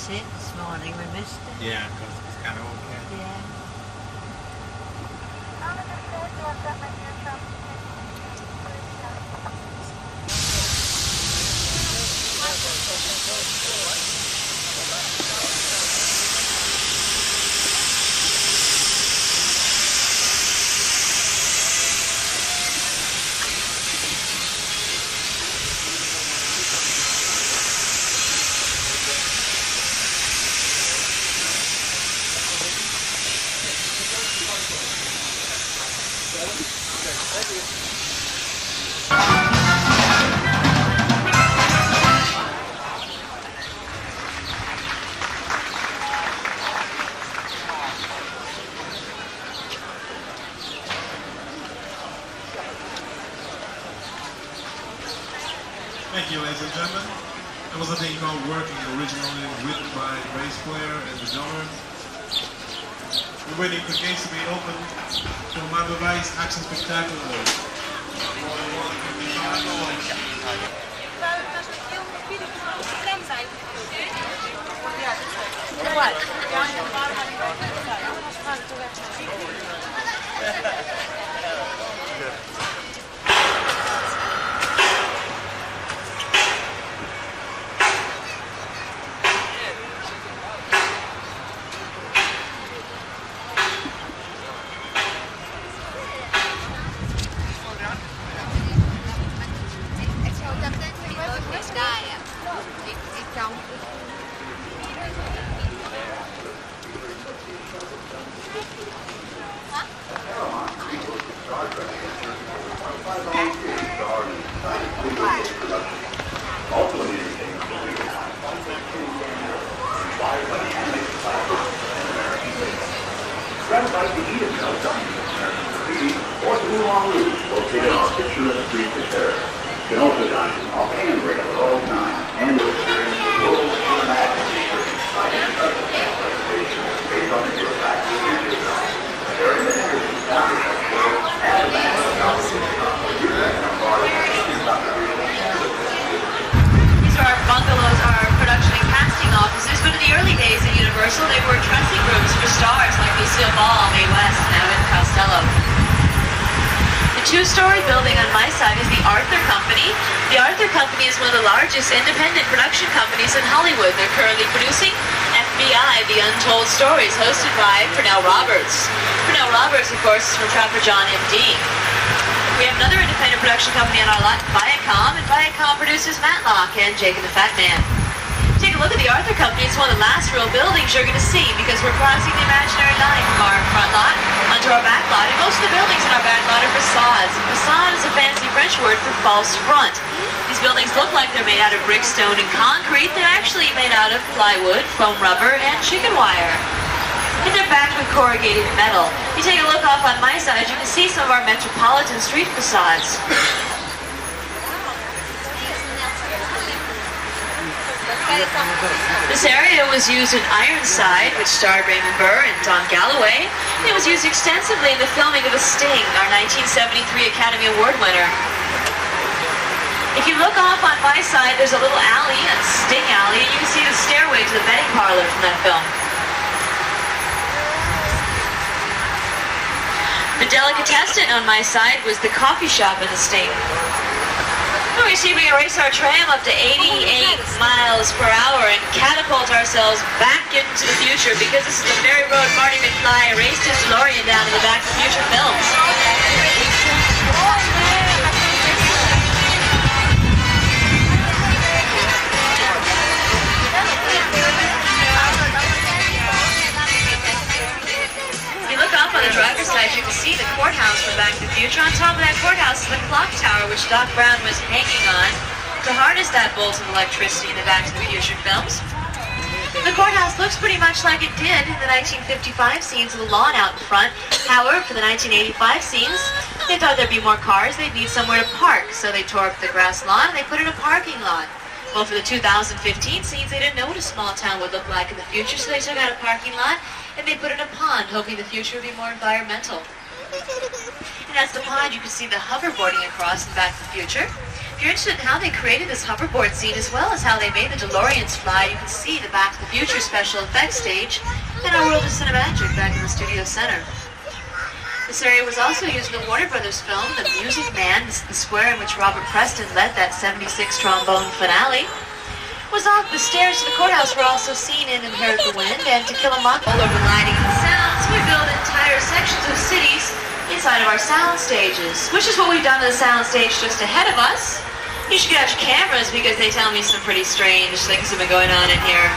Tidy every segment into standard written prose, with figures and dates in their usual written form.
miss it this morning. We missed it. Yeah, because it's kind of over here. Yeah. Thank you, ladies and gentlemen. There was a thing called Working, originally written by the bass player and the drummer. We're waiting for gates to be open for my device action spectacular. These are our bungalows, our production and casting offices, but in the early days at Universal, they were dressing rooms for stars like Lucille Ball, Mae West, and Abbott Costello. The two-story building on my side is the Arthur Company. The Arthur Company is one of the largest independent production companies in Hollywood. They're currently producing FBI, The Untold Stories, hosted by Pernell Roberts. Pernell Roberts, of course, is from Trapper John M.D. We have another independent production company on our lot, Viacom, and Viacom produces Matlock and Jake and the Fat Man. Take a look at the Arthur Company. It's one of the last real buildings you're going to see because we're crossing the imaginary line from our front lot onto our back lot. And most of the buildings in our back lot are facades. Facade is a fancy French word for false front. These buildings look like they're made out of brick, stone, and concrete. They're actually made out of plywood, foam rubber, and chicken wire. And they're backed with corrugated metal. You take a look off on my side, you can see some of our metropolitan street facades. This area was used in Ironside, which starred Raymond Burr and Don Galloway. It was used extensively in the filming of A Sting, our 1973 Academy Award winner. If you look off on my side, there's a little alley, a Sting alley, and you can see the stairway to the betting parlor from that film. The delicatessen on my side was the coffee shop in the Sting. We see we race our tram up to 88 miles per hour and catapult ourselves back into the future because this is the very road Marty McFly raced his DeLorean down in the Back to the Future films. You look up on the driver's side, you can see the courthouse from Back to the Future. On top of that courthouse is the clock tower, which Doc Brown was hanging on to harness that bolt of electricity in the Back to the Future films. The courthouse looks pretty much like it did in the 1955 scenes with the lawn out in front. However, for the 1985 scenes, they thought there'd be more cars, they'd need somewhere to park, so they tore up the grass lawn and they put in a parking lot. Well, for the 2015 scenes, they didn't know what a small town would look like in the future, so they took out a parking lot and they put in a pond, hoping the future would be more environmental. And that's the pond you can see the hoverboarding across in Back to the Future. If you're interested in how they created this hoverboard scene as well as how they made the DeLoreans fly, you can see the Back to the Future special effects stage and our World of Cinemagic back in the studio center. This area was also used in the Warner Brothers film, The Music Man, the square in which Robert Preston led that 76 trombone finale. The stairs to the courthouse were also seen in Inherit the Wind and To Kill a Mockingbird. All over lighting and sounds, we build entire sections of cities inside of our sound stages, which is what we've done to the sound stage just ahead of us. You should get out your cameras because they tell me some pretty strange things have been going on in here.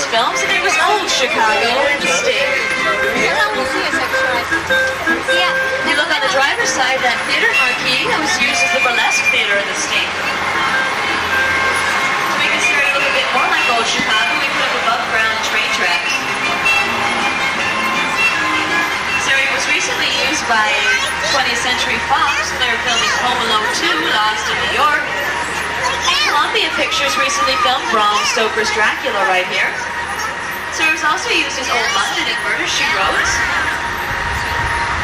Films, and it was old Chicago in the state. You look on the driver's side, that theater marquee that was used as the burlesque theater in the state. To make this area look a bit more like old Chicago, we put up above-ground train tracks. This area was recently used by 20th Century Fox when they were filming Home Alone 2, Lost in New York. And Columbia Pictures recently filmed Bram Stoker's Dracula right here. So it was also used as Old London in Murder, She Wrote,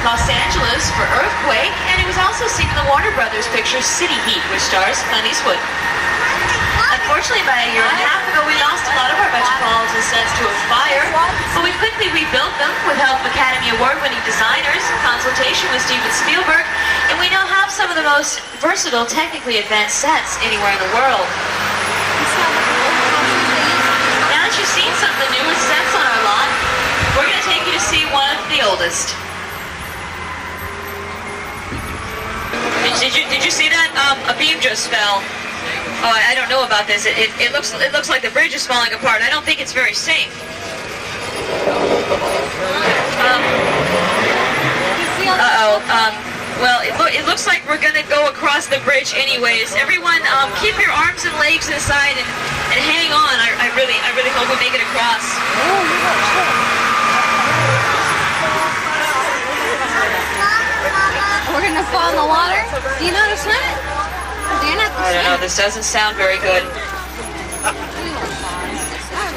Los Angeles for Earthquake, and it was also seen in the Warner Brothers picture City Heat, which stars Clint Eastwood. Unfortunately, about a year and a half ago, we lost a lot of our Metropolitan sets to a fire, but we quickly rebuilt them with help of Academy Award-winning designers, in consultation with Steven Spielberg, and we now have some of the most versatile, technically advanced sets anywhere in the world. Now that you've seen some of the newest sets on our lot, we're going to take you to see one of the oldest. Did you see that? A beam just fell. Oh, I don't know about this. It looks like the bridge is falling apart. I don't think it's very safe. Well, it looks like we're gonna go across the bridge anyways. Everyone, keep your arms and legs inside and hang on. I really hope we make it across. We're gonna fall in the water? Do you know how to swim? Do you know how to swim? I don't know, this doesn't sound very good.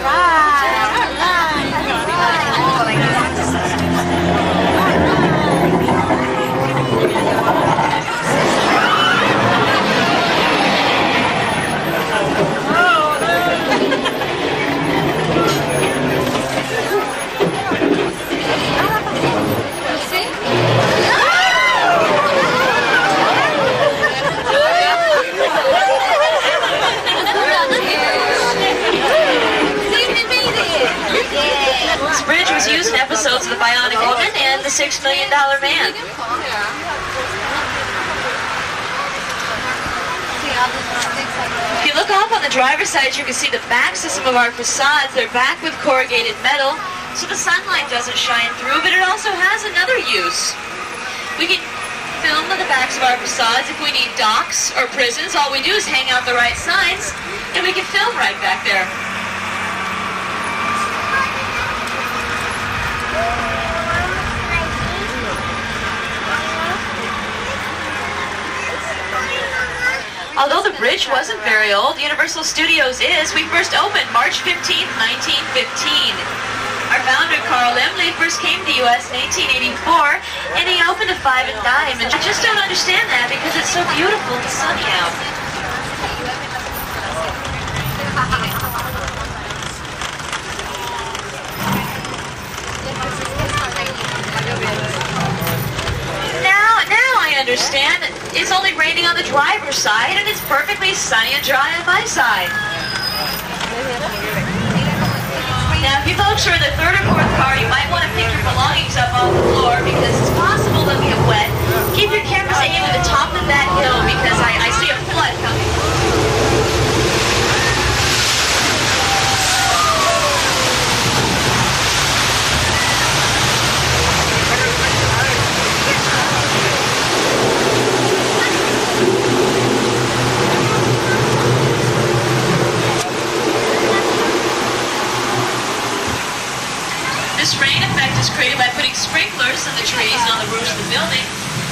Alright. the $6 million man. If you look off on the driver's side, you can see the backs of some of our facades. They're backed with corrugated metal, so the sunlight doesn't shine through, but it also has another use. We can film on the backs of our facades if we need docks or prisons. All we do is hang out the right signs, and we can film right back there. Although the bridge wasn't very old, Universal Studios is. We first opened March 15th, 1915. Our founder, Carl Laemmle, first came to the U.S. in 1884, and he opened a 5 and dime. And I just don't understand that because it's so beautiful and sunny out. Now I understand. It's only raining on the driver's side, and it's perfectly sunny and dry on my side. Now, if you folks are in the third or fourth car, you might want to pick your belongings up off the floor because it's possible they'll get wet. Keep your cameras aimed at the top of that hill because I see a flood coming. This rain effect is created by putting sprinklers in the trees and on the roofs of the building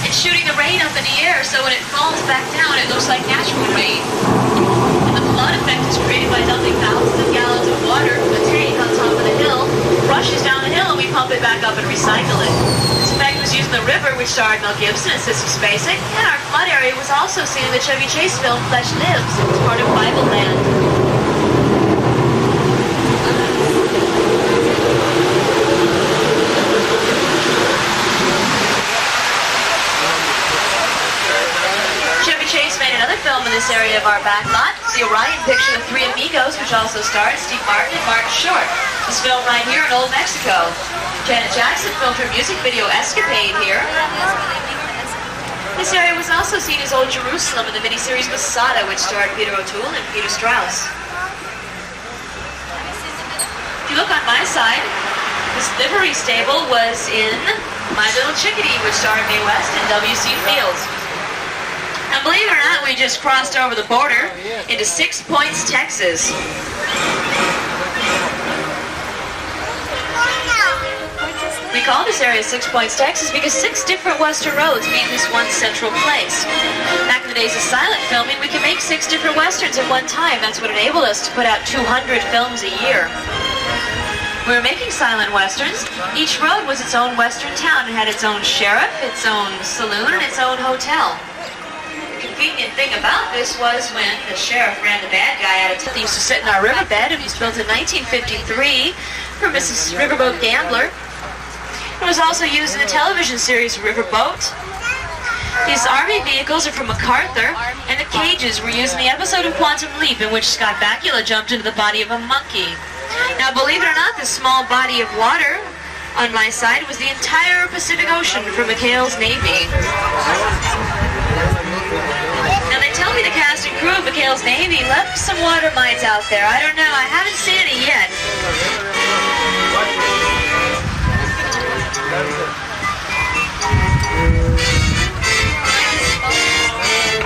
and shooting the rain up in the air, so when it falls back down it looks like natural rain. And the flood effect is created by dumping thousands of gallons of water from a tank on top of the hill, rushes down the hill, and we pump it back up and recycle it. This effect was used in The River, which starred Mel Gibson and Sissy Spacek, and our flood area was also seen in the Chevy Chase film Flesh Lives. It was part of Bible Land. Chase made another film in this area of our back lot. It's the Orion picture of Three Amigos, which also stars Steve Martin and Martin Short. This film right here in Old Mexico. Janet Jackson filmed her music video Escapade here. This area was also seen as Old Jerusalem in the miniseries Masada, which starred Peter O'Toole and Peter Strauss. If you look on my side, this livery stable was in My Little Chickadee, which starred Mae West and W.C. Fields. Now, believe it or not, we just crossed over the border into 6 Points, Texas. We call this area 6 Points, Texas because 6 different western roads meet this one central place. Back in the days of silent filming, we could make 6 different westerns at one time. That's what enabled us to put out 200 films a year. We were making silent westerns. Each road was its own western town. It had its own sheriff, its own saloon, and its own hotel. The convenient thing about this was when the sheriff ran the bad guy out of town. They used to sit in our riverbed. It was built in 1953 for Mrs. Riverboat Gambler. It was also used in the television series Riverboat. These Army vehicles are from MacArthur, and the cages were used in the episode of Quantum Leap in which Scott Bakula jumped into the body of a monkey. Now, believe it or not, this small body of water on my side was the entire Pacific Ocean for McHale's Navy. Now, they tell me the cast and crew of McHale's Navy left some water mines out there. I don't know. I haven't seen any yet.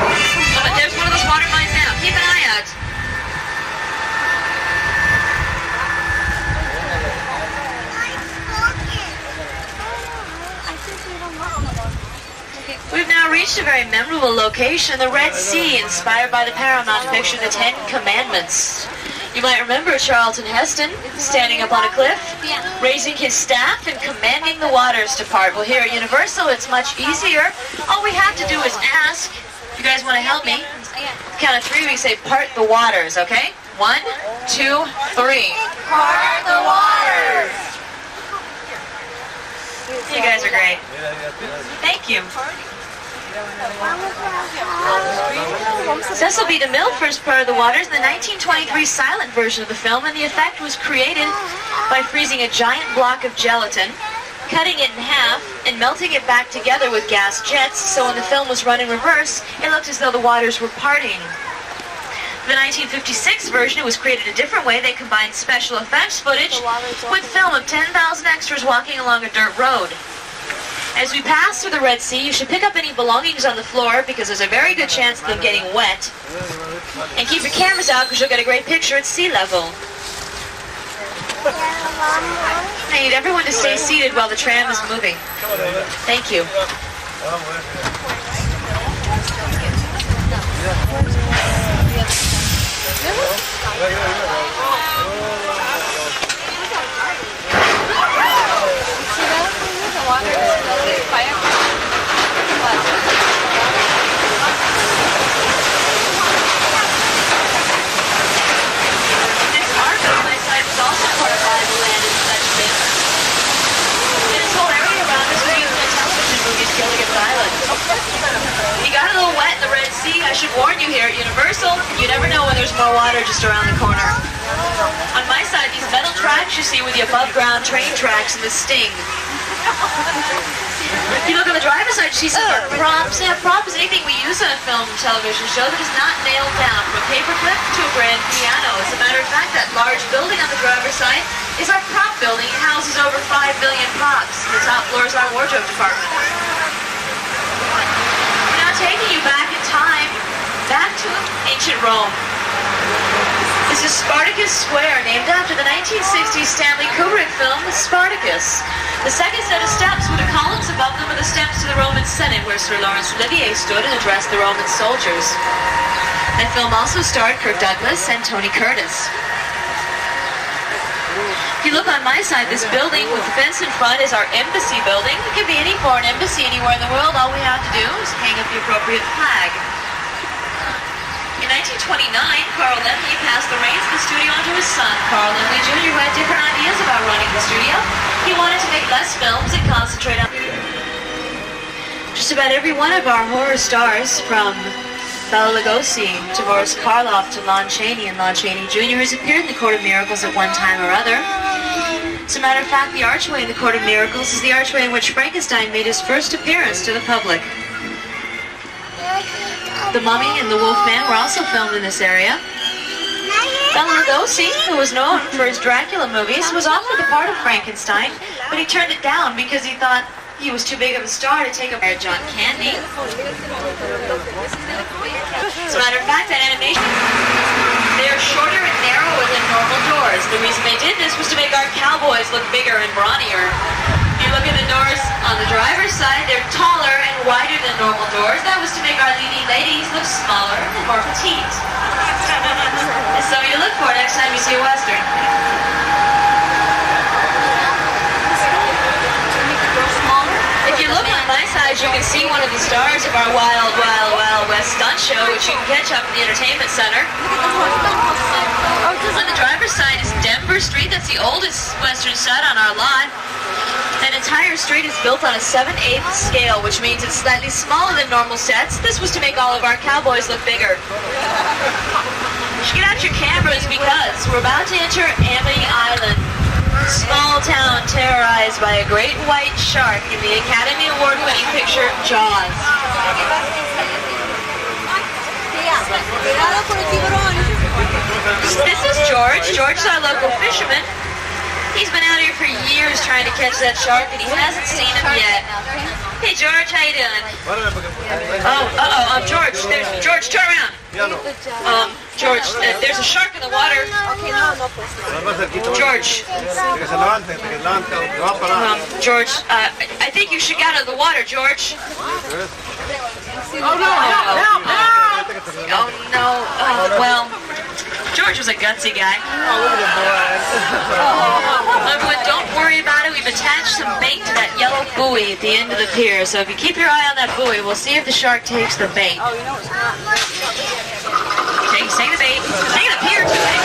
Oh, but there's one of those water mines now. Keep an eye out. We've now reached a very memorable location, the Red Sea, inspired by the Paramount picture, The Ten Commandments. You might remember Charlton Heston standing up on a cliff, raising his staff and commanding the waters to part. Well, here at Universal, it's much easier. All we have to do is ask. You guys want to help me? Count of 3, we say, part the waters, okay? 1, 2, 3. Part the waters! You guys are great. Thank you. Cecil B. DeMille first part of the waters in the 1923 silent version of the film, and the effect was created by freezing a giant block of gelatin, cutting it in half and melting it back together with gas jets, so when the film was run in reverse, it looked as though the waters were parting. For the 1956 version, it was created a different way. They combined special effects footage with film of 10,000 extras walking along a dirt road. As we pass through the Red Sea, you should pick up any belongings on the floor because there's a very good chance of them getting wet. And keep your cameras out because you'll get a great picture at sea level. I need everyone to stay seated while the tram is moving. Thank you. You got a little wet in the Red Sea. I should warn you here at Universal, you never know when there's more water just around the corner. On my side, these metal tracks you see with the above-ground train tracks and the sting. If you look on the driver's side, you see some props. Yeah, prop is anything we use on a film or television show that is not nailed down, from a paperclip to a grand piano. As a matter of fact, that large building on the driver's side is our prop building. It houses over 5 billion props. The top floor is our wardrobe department. Now taking you back in time, back to ancient Rome. This is Spartacus Square, named after the 1960s Stanley Kubrick film, Spartacus. The second set of steps with the columns above them are the steps to the Roman Senate, where Sir Laurence Olivier stood and addressed the Roman soldiers. That film also starred Kirk Douglas and Tony Curtis. If you look on my side, this building with the fence in front is our embassy building. It could be any foreign embassy anywhere in the world. All we have to do is hang up the appropriate flag. In 1929, Carl Laemmle passed the reins of the studio on to his son, Carl Laemmle Jr., who had different ideas about running the studio. He wanted to make less films and concentrate on... Just about every one of our horror stars, from Bela Lugosi to Boris Karloff to Lon Chaney and Lon Chaney Jr., has appeared in the Court of Miracles at one time or other. As a matter of fact, the archway in the Court of Miracles is the archway in which Frankenstein made his first appearance to the public. The Mummy and The Wolfman were also filmed in this area. Bela Lugosi, who was known for his Dracula movies, was offered the part of Frankenstein, but he turned it down because he thought he was too big of a star to take up John Candy. As a matter of fact, that animation, they are shorter and narrower than normal doors. The reason they did this was to make our cowboys look bigger and brawnier. If you look at the doors on the driver's side, they're taller and wider than normal doors. That was to make our leading ladies look smaller and more petite. And so you look for it next time you see a Western. If you look on my side, you can see one of the stars of our Wild, Wild, Wild West stunt show, which you can catch up in the entertainment center. On the driver's side is Denver Street. That's the oldest Western set on our lot. That entire street is built on a 7/8 scale, which means it's slightly smaller than normal sets. This was to make all of our cowboys look bigger. You should get out your cameras because we're about to enter Amity Island. Small town terrorized by a great white shark in the Academy Award-winning picture Jaws. This is George. George is our local fisherman. He's been out here for years trying to catch that shark, and he hasn't seen him yet. Hey, George, how you doing? George, George, turn around. George, there's a shark in the water. George. George, I think you should get out of the water, George. Oh, no, help. Oh, no. Well, George was a gutsy guy. Everyone, don't worry about it. We've attached some bait to that yellow buoy at the end of the pier. So if you keep your eye on that buoy, we'll see if the shark takes the bait. Take the bait. Take the pier today.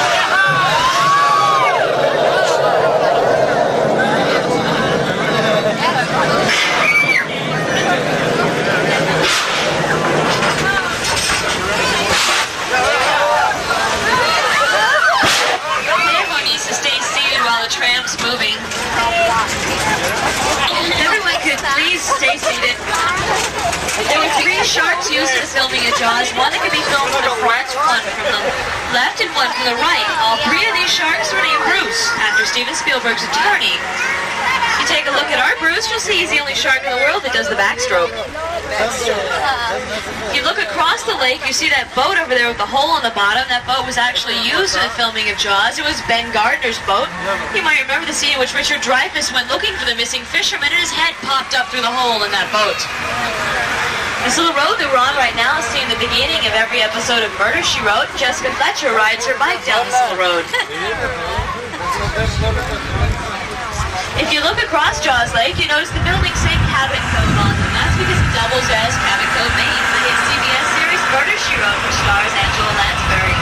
Everyone needs to stay seated while the tram's moving. sharks used in the filming of Jaws. One that can be filmed from the front, one from the left, and one from the right. All three of these sharks were named Bruce, after Steven Spielberg's attorney. You take a look at our Bruce, you'll see he's the only shark in the world that does the backstroke. You look across the lake, you see that boat over there with the hole on the bottom. That boat was actually used in the filming of Jaws. It was Ben Gardner's boat. You might remember the scene in which Richard Dreyfuss went looking for the missing fisherman and his head popped up through the hole in that boat. This little road that we're on right now is seen at the beginning of every episode of Murder, She Wrote. Jessica Fletcher rides her bike down this little road. If you look across Jaws Lake, you notice the buildings say Cabin Cove on them. That's because it doubles as Cabin Cove, Maine, the hit CBS series Murder, She Wrote, which stars Angela Lansbury.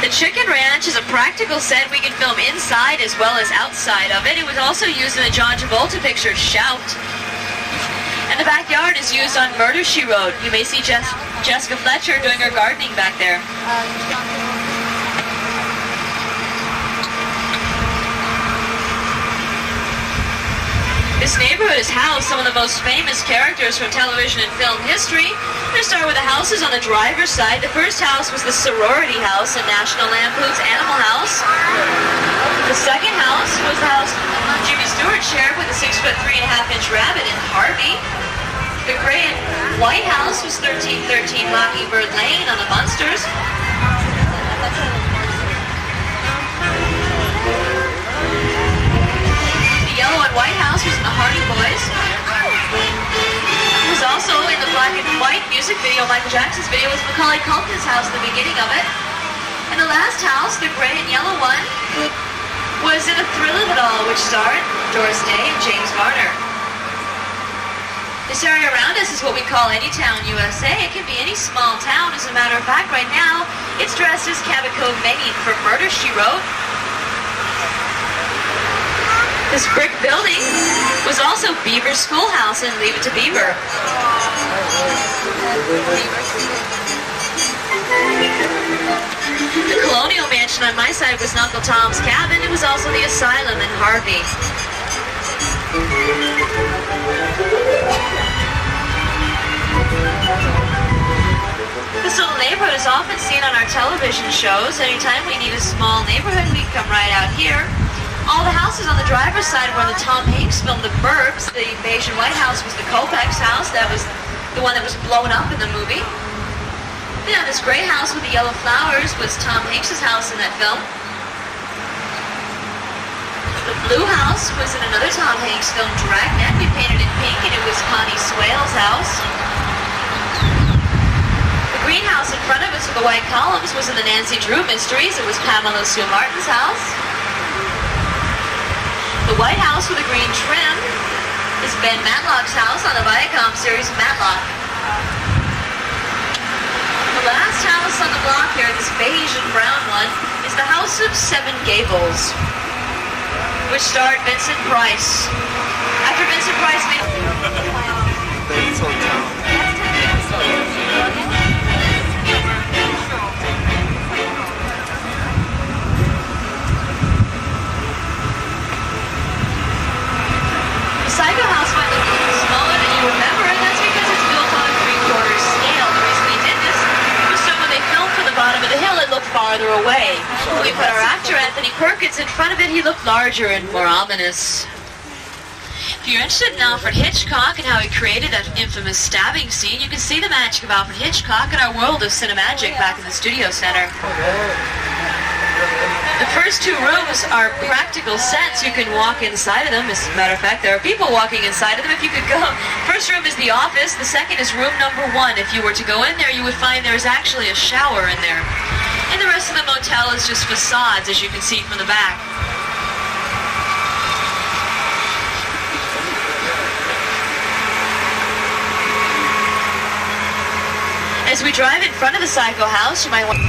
The Chicken Ranch is a practical set. We can film inside as well as outside of it. It was also used in the John Travolta picture, Shout. And the backyard is used on Murder, She Wrote. You may see Jessica Fletcher doing her gardening back there. This neighborhood is housed some of the most famous characters from television and film history. I'm going to start with the houses on the driver's side. The first house was the sorority house in National Lampoon's Animal House. The second house was the house Jimmy Stewart shared with the 6'3.5" rabbit in Harvey. The gray and white house was 1313 Mockingbird Lane on the Munsters. The yellow and white house was in the Hardy Boys. It was also in the black and white music video, Michael Jackson's video, was Macaulay Culkin's house at the beginning of it. And the last house, the gray and yellow one, was in A Thrill of It All, which starred Doris Day and James Garner. This area around us is what we call Anytown, USA. It can be any small town. As a matter of fact, right now, it's dressed as Cabot Cove, Maine for Murder, She Wrote. This brick building was also Beaver's schoolhouse in Leave It to Beaver. The Colonial Mansion on my side was Uncle Tom's Cabin. It was also the Asylum in Harvey. This little neighborhood is often seen on our television shows. Anytime we need a small neighborhood, we come right out here. All the houses on the driver's side were on the Tom Hanks film, The Burbs. The beige and white house was the Kopech's house. That was the one that was blown up in the movie. Then this gray house with the yellow flowers was Tom Hanks' house in that film. The blue house was in another Tom Hanks film, Dragnet. We painted it pink, and it was Connie Swale's house. The greenhouse in front of us with the white columns was in the Nancy Drew Mysteries. It was Pamela Sue Martin's house. The white house with the green trim is Ben Matlock's house on the Viacom series Matlock. The last house on the block here, this beige and brown one, is the House of Seven Gables, which starred Vincent Price. After Vincent Price made... The Psycho House might look a little smaller than you remember, and that's because it's built on a 3/4 scale. The reason we did this was so when they filmed from the bottom of the hill, it looked farther away. When we put our actor Anthony Perkins in front of it, he looked larger and more ominous. If you're interested in Alfred Hitchcock and how he created that infamous stabbing scene, you can see the magic of Alfred Hitchcock in our World of Cinemagic back in the Studio Center. The first two rooms are practical sets. You can walk inside of them. As a matter of fact, there are people walking inside of them if you could go. First room is the office. The second is room number 1. If you were to go in there, you would find there's actually a shower in there. And the rest of the motel is just facades, as you can see from the back. As we drive in front of the Psycho House, you might want...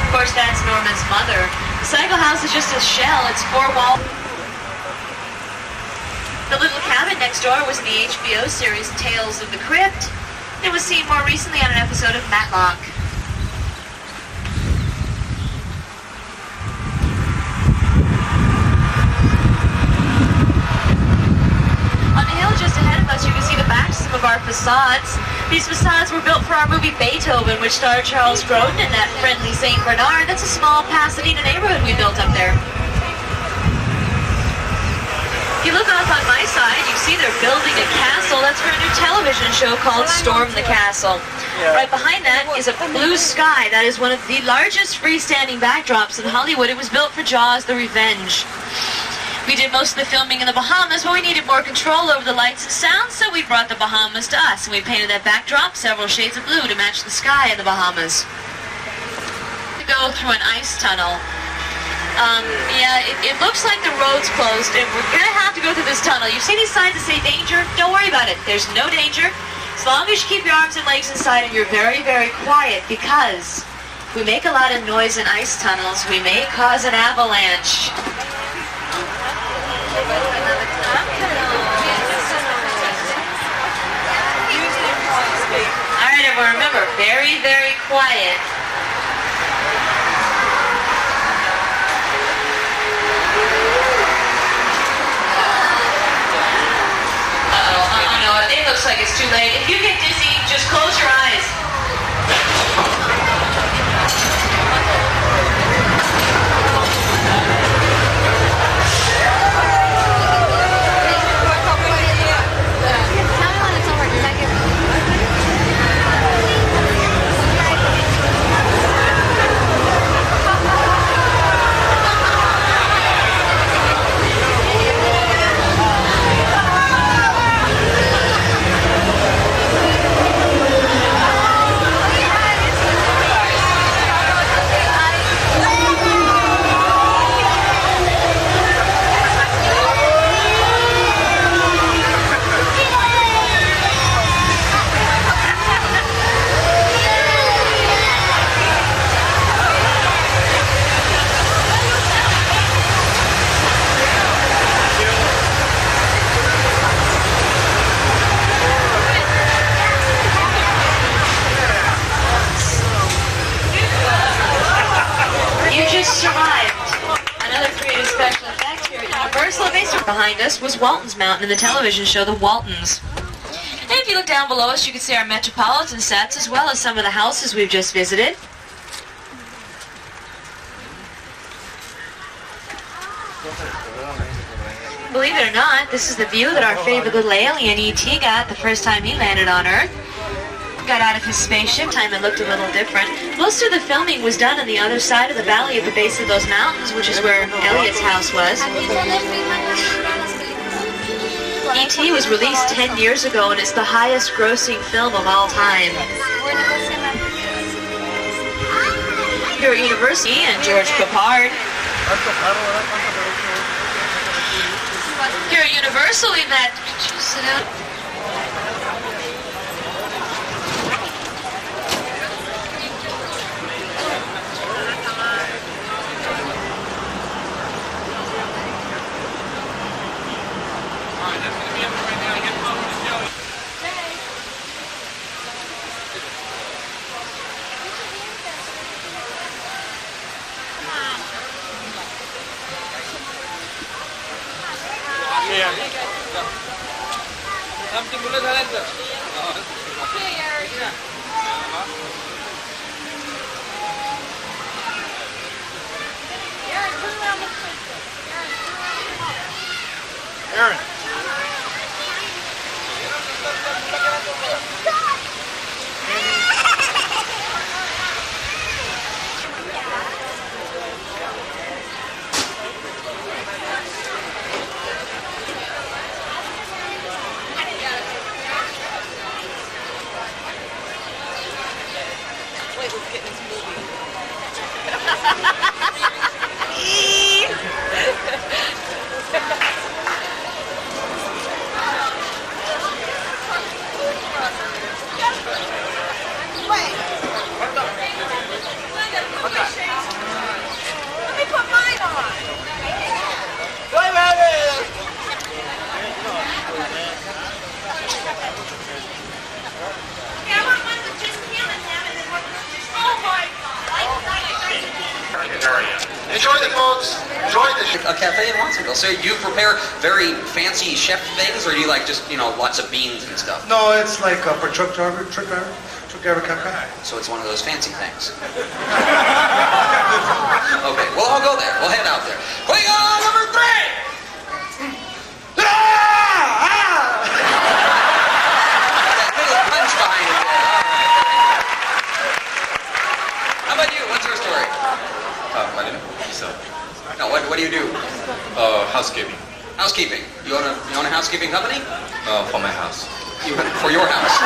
Of course, that's Norman's mother. The Psycho House is just a shell. It's 4 walls. The little cabin next door was in the HBO series Tales of the Crypt. It was seen more recently on an episode of Matlock. On the hill just ahead of us, you can see the backs of some of our facades. These facades were built for our movie Beethoven, which starred Charles Grodin and that friendly St. Bernard. That's a small Pasadena neighborhood we built up there. If you look off on my side, you see they're building a castle. That's for a new television show called Storm the Castle. Right behind that is a blue sky. That is one of the largest freestanding backdrops in Hollywood. It was built for Jaws: The Revenge. We did most of the filming in the Bahamas, but we needed more control over the lights and sound, so we brought the Bahamas to us, and we painted that backdrop several shades of blue to match the sky in the Bahamas. To go through an ice tunnel. It looks like the road's closed, and we're going to have to go through this tunnel. You see these signs that say danger? Don't worry about it. There's no danger. As long as you keep your arms and legs inside and you're very, very quiet, because if we make a lot of noise in ice tunnels, we may cause an avalanche. Alright, everyone, remember, very, very quiet. It looks like it's too late. If you get dizzy, just close your eyes. Behind us was Walton's Mountain in the television show The Waltons. And if you look down below us, you can see our Metropolitan sets as well as some of the houses we've just visited. Believe it or not, this is the view that our favorite little alien E.T. got the first time he landed on Earth. Got out of his spaceship, time it looked a little different. Most of the filming was done on the other side of the valley at the base of those mountains, which is where Elliot's house was. E.T. was released 10 years ago, and it's the highest grossing film of all time. Here at University and George Papard. Here at Universal, we've had... Sit down. Aaron. Wait, let's get this movie. Enjoy the folks. Enjoy the A cafe in Watsonville. So you prepare very fancy chef things, or do you like just, lots of beans and stuff? No, it's like for truck driver cafe. So it's one of those fancy things. Okay, well, I'll go there. We'll head out there. Klingon number 3! That little punch behind it there. How about you? What's your story? My name is Lisa. No, what do you do? Housekeeping. Housekeeping. You own a housekeeping company? For my house. For your house.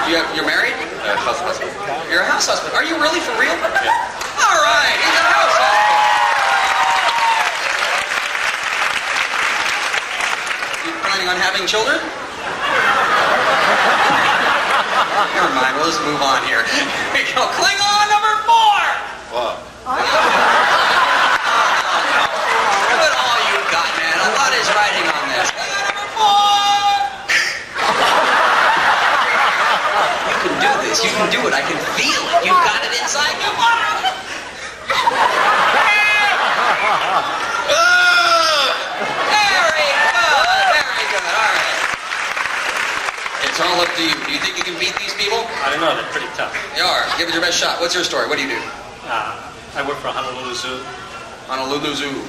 You're married? House husband. You're a house husband. Are you really for real? Yeah. All right, he's a house husband. You planning on having children? Never mind, we'll just move on here. Here we go. Klingon number 4! Wow. Look at all you've got, man. A lot is riding on this. Klingon number 4! You can do this. You can do it. I can feel it. You've got it inside you. Very good. Very good. All right. It's all up to you. Do you think you can beat these people? I don't know, they're pretty tough. You are. Give it your best shot. What's your story? What do you do? I work for Honolulu Zoo. Honolulu Zoo.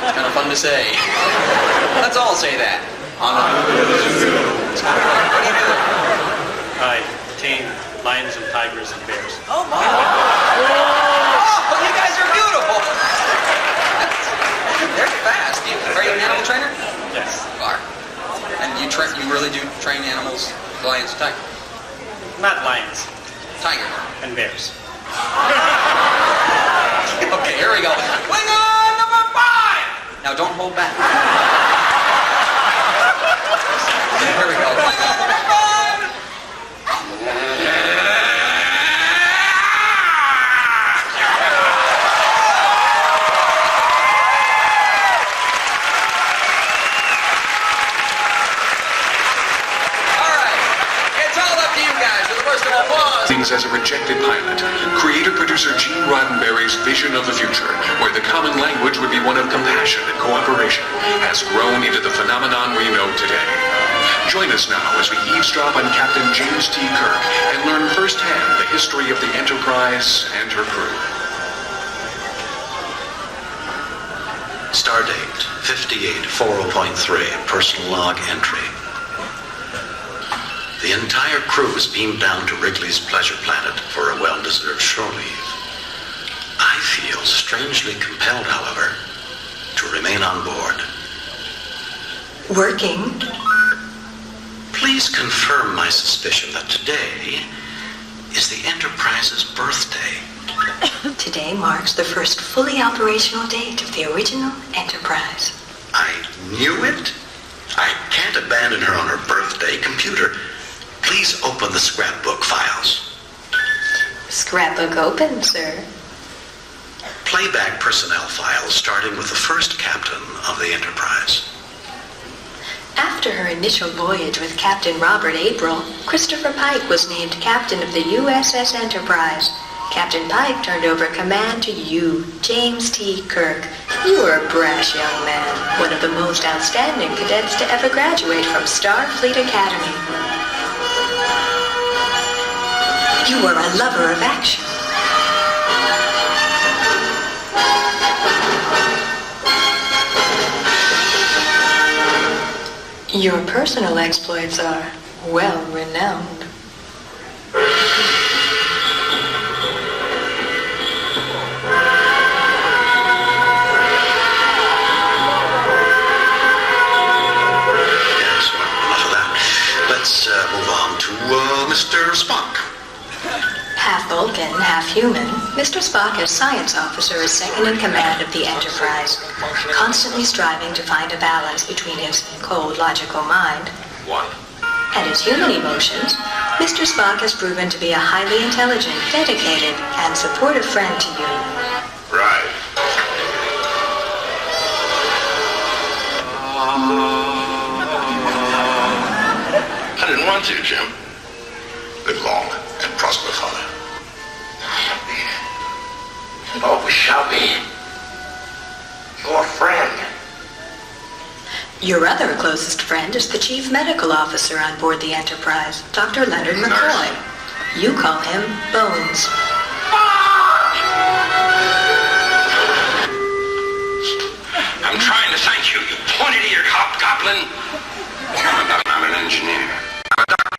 It's kind of fun to say. Let's all say that. Honolulu Zoo. What do you do? I tame lions and tigers and bears. Oh, you guys are beautiful. They're fast. Are you an animal trainer? Yes. You are. And you really do train animals, lions, tigers? Not lions. Tiger. And bears. Okay, here we go. Klingon number 5! Now don't hold back. Here we go. Klingon number 5! As a rejected pilot, creator-producer Gene Roddenberry's vision of the future, where the common language would be one of compassion and cooperation, has grown into the phenomenon we know today. Join us now as we eavesdrop on Captain James T. Kirk and learn firsthand the history of the Enterprise and her crew. Stardate 5840.3, personal log entry. The entire crew was beamed down to Wrigley's Pleasure Planet for a well-deserved shore leave. I feel strangely compelled, however, to remain on board. Working? Please confirm my suspicion that today is the Enterprise's birthday. Today marks the first fully operational date of the original Enterprise. I knew it. I can't abandon her on her birthday. Computer, please open the scrapbook files. Scrapbook open, sir. Playback personnel files starting with the first captain of the Enterprise. After her initial voyage with Captain Robert April, Christopher Pike was named captain of the USS Enterprise. Captain Pike turned over command to you, James T. Kirk. You were a brash young man, one of the most outstanding cadets to ever graduate from Starfleet Academy. You were a lover of action. Your personal exploits are well renowned. Yes, well, enough of that. Let's move on to Mr. Spock. Half Vulcan, half human, Mr. Spock as science officer is second in command of the Enterprise, constantly striving to find a balance between his cold, logical mind and his human emotions. Mr. Spock has proven to be a highly intelligent, dedicated, and supportive friend to you. Right. with you, Jim. Live long and prosper, Father. Oh, we shall be. Your friend. Your other closest friend is the chief medical officer on board the Enterprise, Dr. Leonard McCoy. You call him Bones. I'm trying to thank you, you pointed-eared hobgoblin. I'm an engineer. I'm a doctor.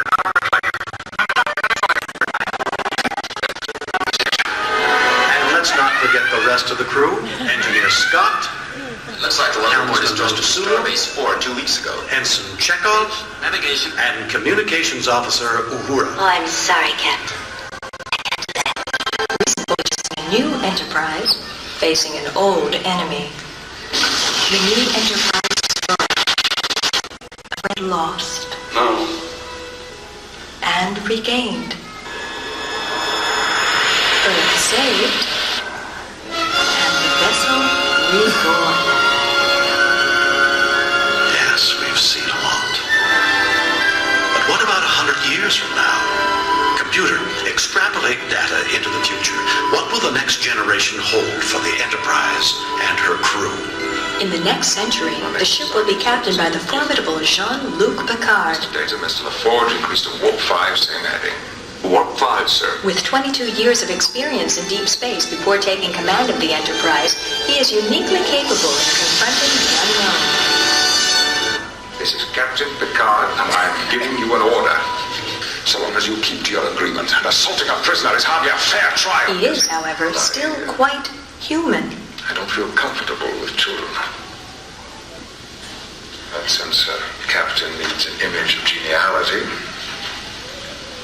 And let's not forget the rest of the crew. Engineer Scott. Looks like the weather report is just to Starbase 4 2 weeks ago. Ensign Chekhov. Navigation. And Communications Officer Uhura. Oh, I'm sorry, Captain. A new Enterprise facing an old enemy. The new Enterprise story. Lost. No. And regained. Earth saved. And the vessel reborn. Yes, we've seen a lot. But what about 100 years from now? Computer, extrapolate data into the future. What will the next generation hold for the Enterprise and her crew? In the next century, the ship will be captained by the formidable Jean-Luc Picard. Data, Mr. LaForge, increased to Warp 5, same heading. Warp 5, sir. With 22 years of experience in deep space before taking command of the Enterprise, he is uniquely capable of confronting the unknown. This is Captain Picard, and I'm giving you an order. So long as you keep to your agreement, assaulting a prisoner is hardly a fair trial. He is, however, still quite human. I don't feel comfortable with children. But since Captain needs an image of geniality,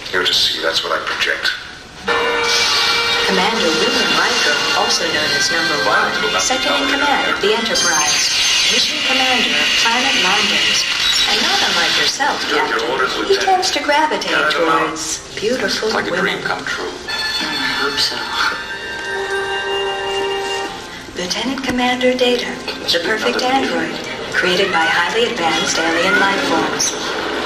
you're to see that's what I project. Commander William Riker, also known as Number 1, second in command of the Enterprise, mission commander of planet landings, and not unlike yourself, Captain, he tends to gravitate towards beautiful Like a women. dream come true. I hope so. Lieutenant Commander Data, the perfect android, created by highly advanced alien life forms.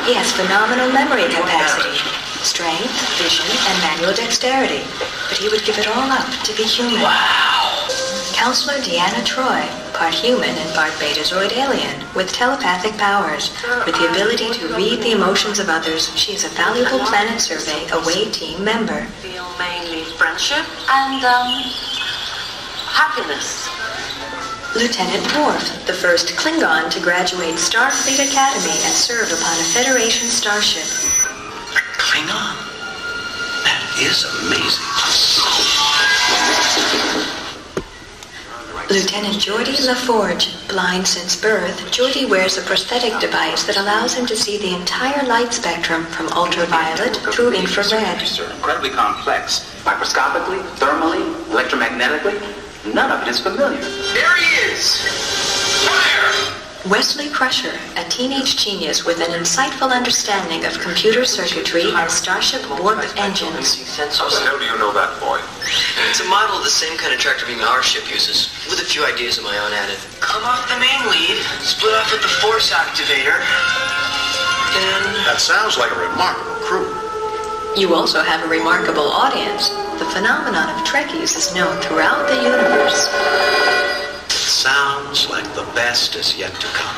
He has phenomenal memory capacity, strength, vision, and manual dexterity, but he would give it all up to be human. Wow! Counselor Deanna Troi, part human and part Betazoid alien, with telepathic powers. With the ability to read the emotions of others, she is a valuable Planet Survey away team member. Feel mainly friendship and, happiness. Lieutenant Worf, the first Klingon to graduate Starfleet Academy and serve upon a Federation starship. A Klingon? That is amazing. Lieutenant Geordi LaForge, blind since birth, Geordi wears a prosthetic device that allows him to see the entire light spectrum from ultraviolet through infrared. Incredibly complex. Microscopically, thermally, electromagnetically, none of it is familiar. There he is! Fire! Wesley Crusher, a teenage genius with an insightful understanding of computer circuitry and Starship warp engines. How the hell do you know that, boy? It's a model of the same kind of tractor beam our ship uses, with a few ideas of my own added. Come off the main lead, split off at the force activator, then... That sounds like a remarkable crew. You also have a remarkable audience. The phenomenon of Trekkies is known throughout the universe. Sounds like the best is yet to come.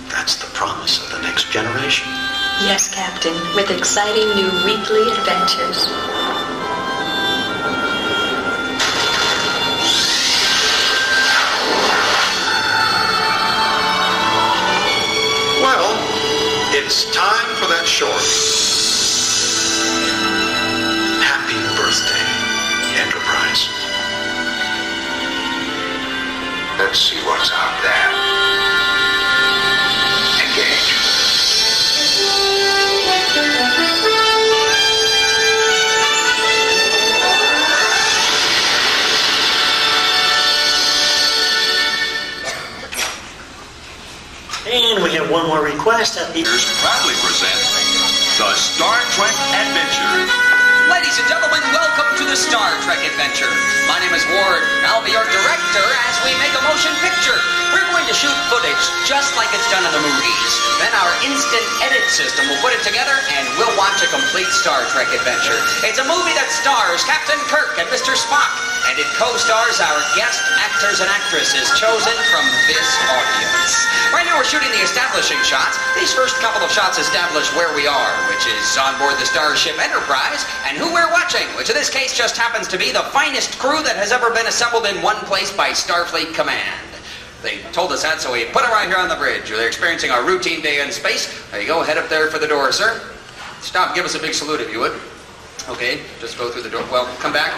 That's the promise of the next generation. Yes, Captain, with exciting new weekly adventures. Well, it's time for that short. Happy birthday, Enterprise. Let's see what's out there. Engage. And we have one more request at the... Proudly present the Star Trek Adventure. Ladies and gentlemen, welcome to the Star Trek Adventure. My name is Ward. I'll be your director as we make a motion picture. We're going to shoot footage just like it's done in the movies. Then our instant edit system will put it together, and we'll watch a complete Star Trek adventure. It's a movie that stars Captain Kirk and Mr. Spock, and it co-stars our guest actors and actresses chosen from this audience. Right now we're shooting the establishing shots. These first couple of shots establish where we are, which is on board the Starship Enterprise, and who we're watching, which in this case just happens to be the finest crew that has ever been assembled in one place by Starfleet Command. They told us that, so we put it right here on the bridge. They're experiencing our routine day in space. There you go, head up there for the door, sir. Stop, give us a big salute if you would. Okay, just go through the door. Well, come back.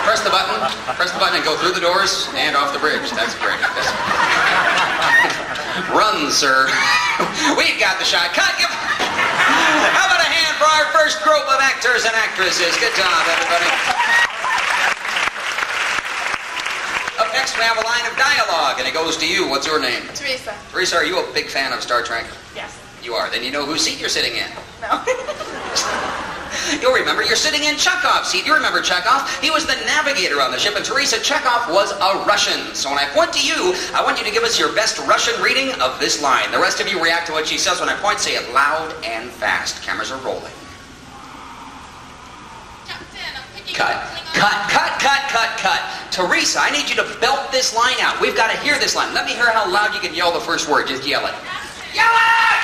Press the button and go through the doors and off the bridge. That's great. Run, sir. We've got the shot. Cut! How about a hand for our first group of actors and actresses? Good job, everybody. Up next, we have a line of dialogue, and it goes to you. What's your name? Teresa. Teresa, are you a big fan of Star Trek? Yes. You are. Then you know whose seat you're sitting in. No. You'll remember you're sitting in Chekhov's seat. You remember Chekhov? He was the navigator on the ship, and Teresa, Chekhov was a Russian. So when I point to you, I want you to give us your best Russian reading of this line. The rest of you react to what she says. When I point, say it loud and fast. Cameras are rolling. Cut. Teresa, I need you to belt this line out. We've got to hear this line. Let me hear how loud you can yell the first word. Just yell it. Yell it!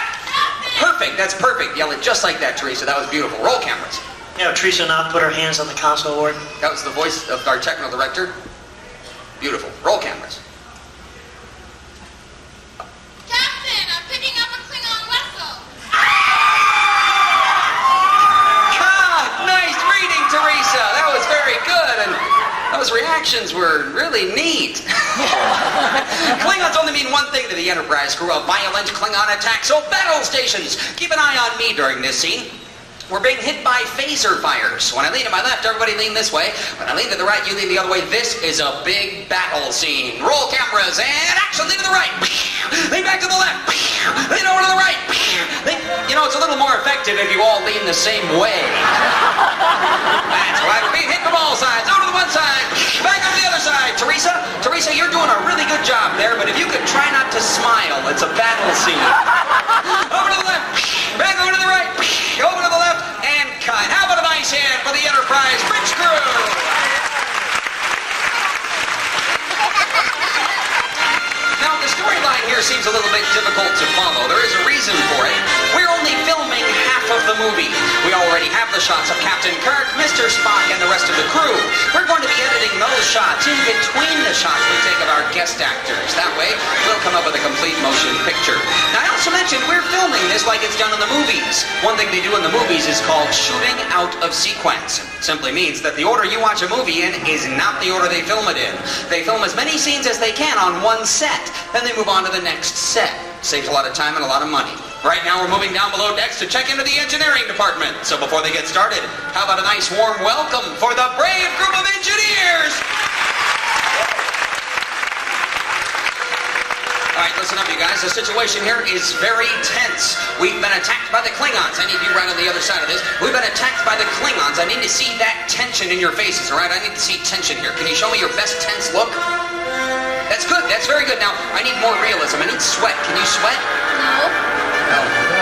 Perfect. That's perfect. Yell it just like that, Teresa. That was beautiful. Roll cameras. You know, Teresa now put her hands on the console board. That was the voice of our techno director. Beautiful. Roll cameras. Captain, I'm picking up a Klingon vessel. God, nice reading, Teresa. That was very good, and those reactions were really neat. Klingons only mean one thing to the Enterprise crew, a violent Klingon attack. So battle stations, keep an eye on me during this scene. We're being hit by phaser fires. When I lean to my left, everybody lean this way. When I lean to the right, you lean the other way. This is a big battle scene. Roll cameras and action. Lean to the right. Lean back to the left. Lean over to the right. You know, it's a little more effective if you all lean the same way. That's right. We're being hit from all sides. Over to the one side. Back over to the other side. Teresa, you're doing a really good job there, but if you could try not to smile, it's a battle scene. Over to the left. Back over to the right. Over to the left. And cut. How about a nice hand for the Enterprise bridge crew? Now, the storyline here seems a little bit difficult to follow. There is a reason for it. We're only filming half of the movie. We already have the shots of Captain Kirk, Mr. Spock, and the rest of the crew. We're going to be editing those shots in between the shots we take of our guest actors. That way, we'll come up with a complete motion picture. Now, I also mentioned we're filming this like it's done in the movies. One thing they do in the movies is called shooting out of sequence. It simply means that the order you watch a movie in is not the order they film it in. They film as many scenes as they can on one set. Then they move on to the next set. Saves a lot of time and a lot of money. Right now we're moving down below decks to check into the engineering department. So before they get started, how about a nice warm welcome for the brave group of engineers? All right, listen up, you guys. The situation here is very tense. We've been attacked by the Klingons. I need you right on the other side of this. We've been attacked by the Klingons. I need to see that tension in your faces, all right? I need to see tension here. Can you show me your best tense look? That's good. That's very good. Now, I need more realism. I need sweat. Can you sweat? No.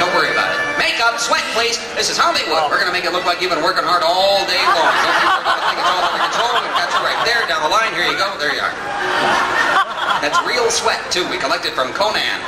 Don't worry about it. Makeup, sweat, please. This is Hollywood. We're going to make it look like you've been working hard all day long. Don't think it's all under control. We've got you right there, down the line. Here you go. There you are. That's real sweat, too. We collected from Conan.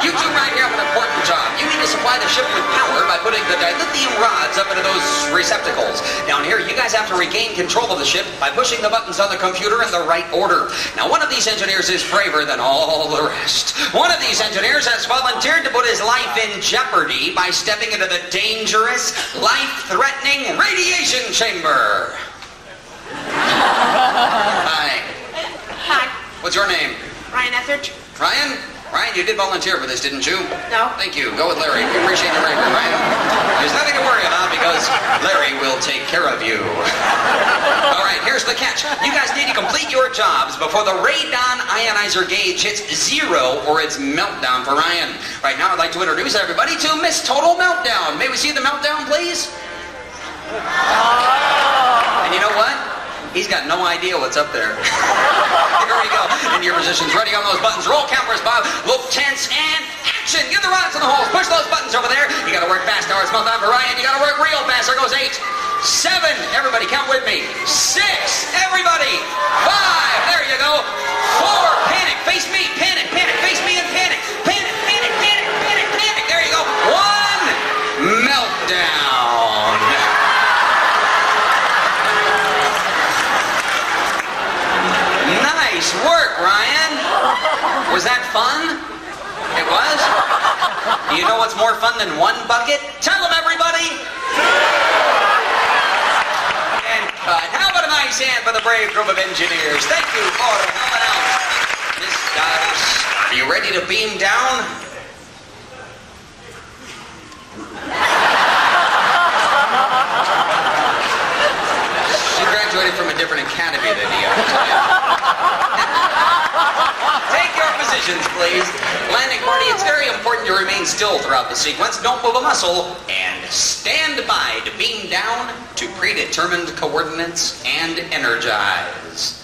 You two right here have an important job. You need to supply the ship with power by putting the dilithium rods up into those receptacles. Down here, you guys have to regain control of the ship by pushing the buttons on the computer in the right order. Now, one of these engineers is braver than all the rest. One of these engineers has volunteered to put his life in jeopardy by stepping into the dangerous, life-threatening radiation chamber. Hi. Hi. What's your name? Ryan Etheridge. Ryan? Ryan, you did volunteer for this, didn't you? No. Thank you. Go with Larry. We appreciate the bravery, Ryan. There's nothing to worry about because Larry will take care of you. All right, here's the catch. You guys need to complete your jobs before the radon ionizer gauge hits 0 or it's meltdown for Ryan. Right now, I'd like to introduce everybody to Miss Total Meltdown. May we see the meltdown, please? And you know what? He's got no idea what's up there. Here we go. Into your positions. Ready on those buttons. Roll cameras, Bob. Look tense and those buttons over there. You gotta work fast hours, month on for Ryan. You gotta work real fast. There goes 8, 7. Everybody count with me. 6. Everybody. 5. There you go. 4. Panic. Face me. Panic. Panic. Face me and panic. Panic. Panic. Panic. Panic. Panic. There you go. 1. Meltdown. Nice work, Ryan. Was that fun? It was? Do you know what's more fun than one bucket? Tell them, everybody! And how about a nice hand for the brave group of engineers? Thank you for helping out. Miss Dodds, are you ready to beam down? She graduated from a different academy than the other. Take your positions, please. Landing party, it's very important you remain still throughout the sequence. Don't move a muscle. And stand by to beam down to predetermined coordinates and energize.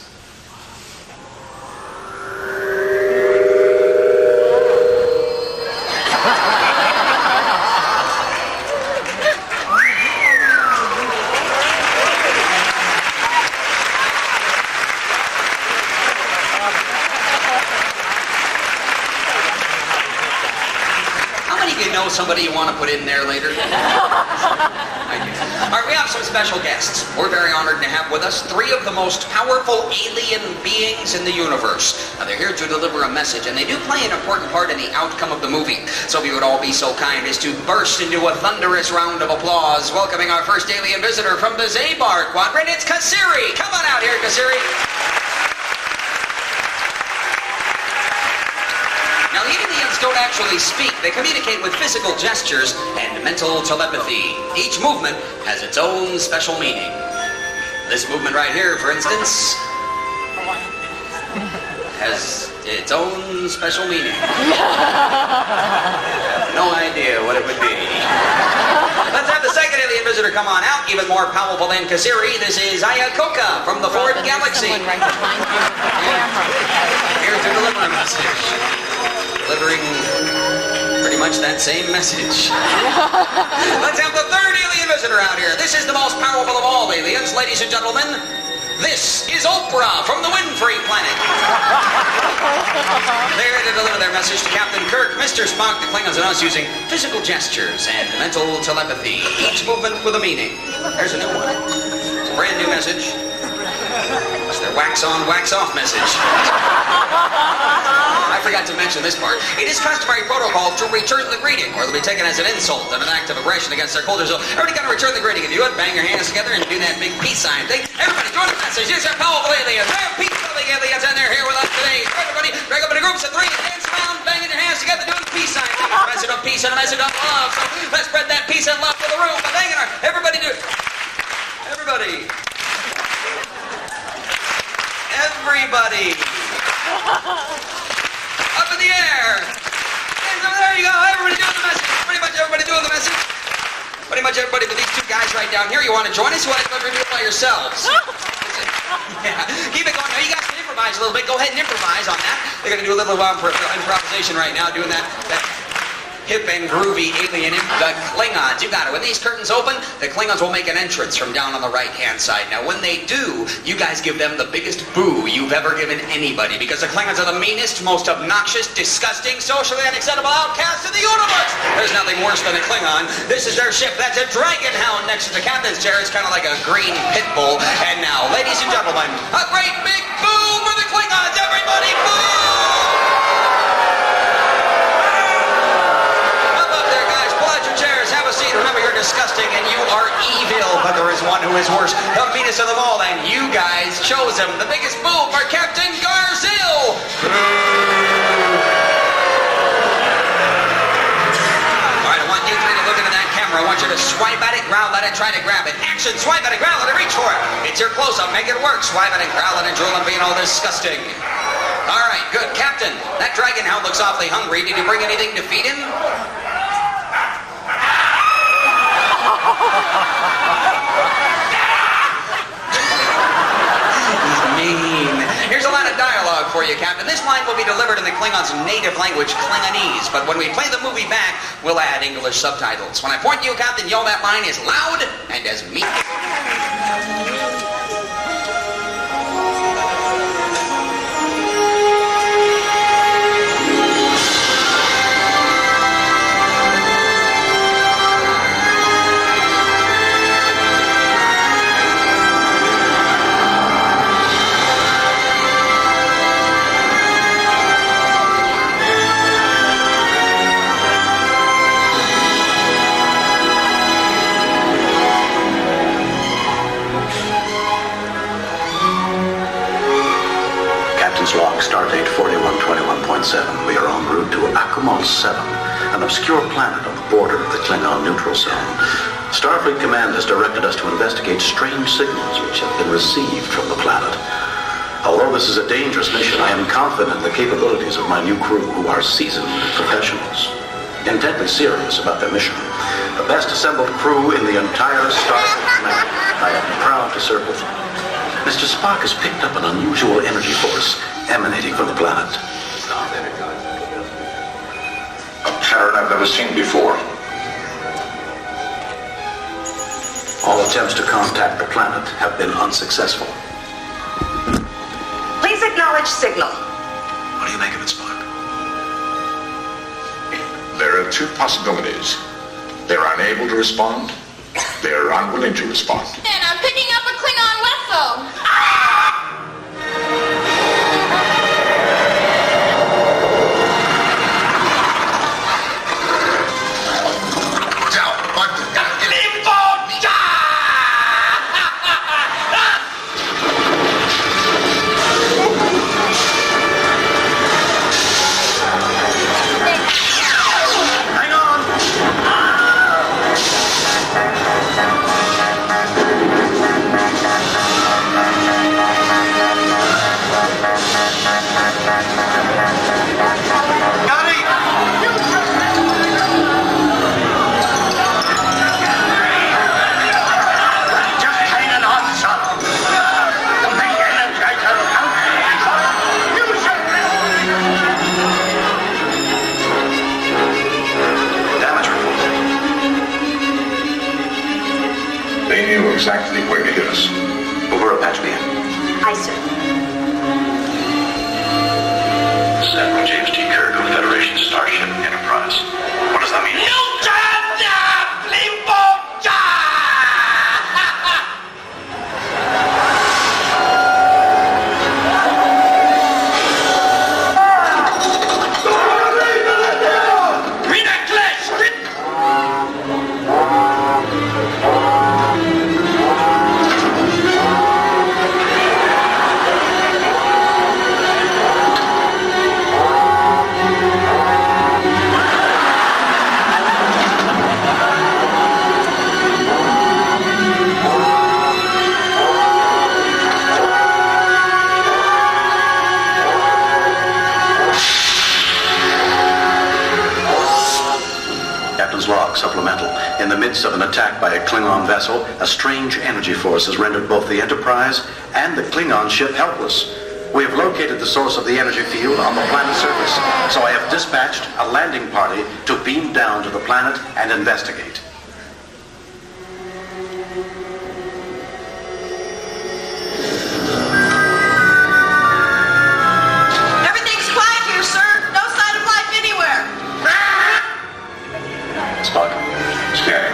Know somebody you want to put in there later? I do. All right, we have some special guests. We're very honored to have with us 3 of the most powerful alien beings in the universe. Now, they're here to deliver a message, and they do play an important part in the outcome of the movie. So if you would all be so kind as to burst into a thunderous round of applause, welcoming our first alien visitor from the Zabar Quadrant, it's Kasiri. Come on out here, Kasiri. Now, the aliens don't actually speak. They communicate with physical gestures and mental telepathy. Each movement has its own special meaning. This movement right here, for instance, has its own special meaning. No idea what it would be. Let's have the second alien visitor come on out, even more powerful than Kasiri. This is Ayakoka from the Ford Galaxy. Here to deliver a message. Delivering pretty much that same message. Let's have the third alien visitor out here. This is the most powerful of all aliens, ladies and gentlemen. This is Oprah from the Winfrey planet. There to deliver their message to Captain Kirk, Mr. Spock, the Klingons, and us using physical gestures and mental telepathy. Each movement with a meaning. There's a new one. It's a brand new message. It's their wax on, wax off message. I forgot to mention this part. It is customary protocol to return the greeting, or it'll be taken as an insult and an act of aggression against their culture. So everybody got to return the greeting. If you do it, bang your hands together and do that big peace sign thing. Everybody join the message. Here's our powerful aliens. They're peace-loving aliens, and they're here with us today. Everybody, break up into groups of 3, dance around, banging your hands together, doing the peace sign. A message of peace and a message of love. So let's spread that peace and love to the room. But banging our, everybody do. Everybody. Everybody. Up in the air. There you go. Everybody doing the message. Pretty much everybody doing the message. Pretty much everybody but these 2 guys right down here. You want to join us? You want to do it by yourselves? Yeah. Keep it going. Now, you guys can improvise a little bit. Go ahead and improvise on that. They're going to do a little improvisation right now, doing that hip and groovy alien. The Klingons, you got it. When these curtains open, the Klingons will make an entrance from down on the right-hand side. Now, when they do, you guys give them the biggest boo you've ever given anybody, because the Klingons are the meanest, most obnoxious, disgusting, socially unacceptable outcasts in the universe. There's nothing worse than a Klingon. This is their ship. That's a Dragon Hound next to the captain's chair. It's kind of like a green pit bull. And now, ladies and gentlemen, a great big boo for the Klingons. Everybody, boo! Remember, you're disgusting and you are evil, but there is one who is worse, the meanest of them all, and you guys chose him. The biggest boo for Captain Garzil! Alright, I want you 3 to look into that camera. I want you to swipe at it, growl at it, try to grab it. Action, swipe at it, growl at it, reach for it. It's your close-up, make it work. Swipe at it, growl at it, drool and being all disgusting. Alright, good. Captain, that Dragon Hound looks awfully hungry. Did you bring anything to feed him? He's mean. Here's a line of dialogue for you, Captain. This line will be delivered in the Klingons' native language, Klingonese. But when we play the movie back, we'll add English subtitles. When I point to you, Captain, yell that line as loud and as mean. Log, stardate 4121.7. We are en route to Akumal 7, an obscure planet on the border of the Klingon neutral zone. Starfleet Command has directed us to investigate strange signals which have been received from the planet. Although this is a dangerous mission, I am confident in the capabilities of my new crew, who are seasoned professionals, intently serious about their mission. The best assembled crew in the entire Starfleet Command. I am proud to serve with them. Mr. Spock has picked up an unusual energy force emanating from the planet. A pattern I've never seen before. All attempts to contact the planet have been unsuccessful. Please acknowledge signal. What do you make of it, Spock? There are two possibilities. They're unable to respond. They're unwilling to respond. And I'm picking up a Klingon vessel. Exactly where to hit us. Over, patch me in. Aye, sir. Admiral James T. Kirk of Federation Starship Enterprise. What does that mean? Log supplemental. In the midst of an attack by a Klingon vessel, a strange energy force has rendered both the Enterprise and the Klingon ship helpless. We have located the source of the energy field on the planet's surface, so I have dispatched a landing party to beam down to the planet and investigate. Everything's quiet here, sir. No sign of life anywhere. Spock. Scanning.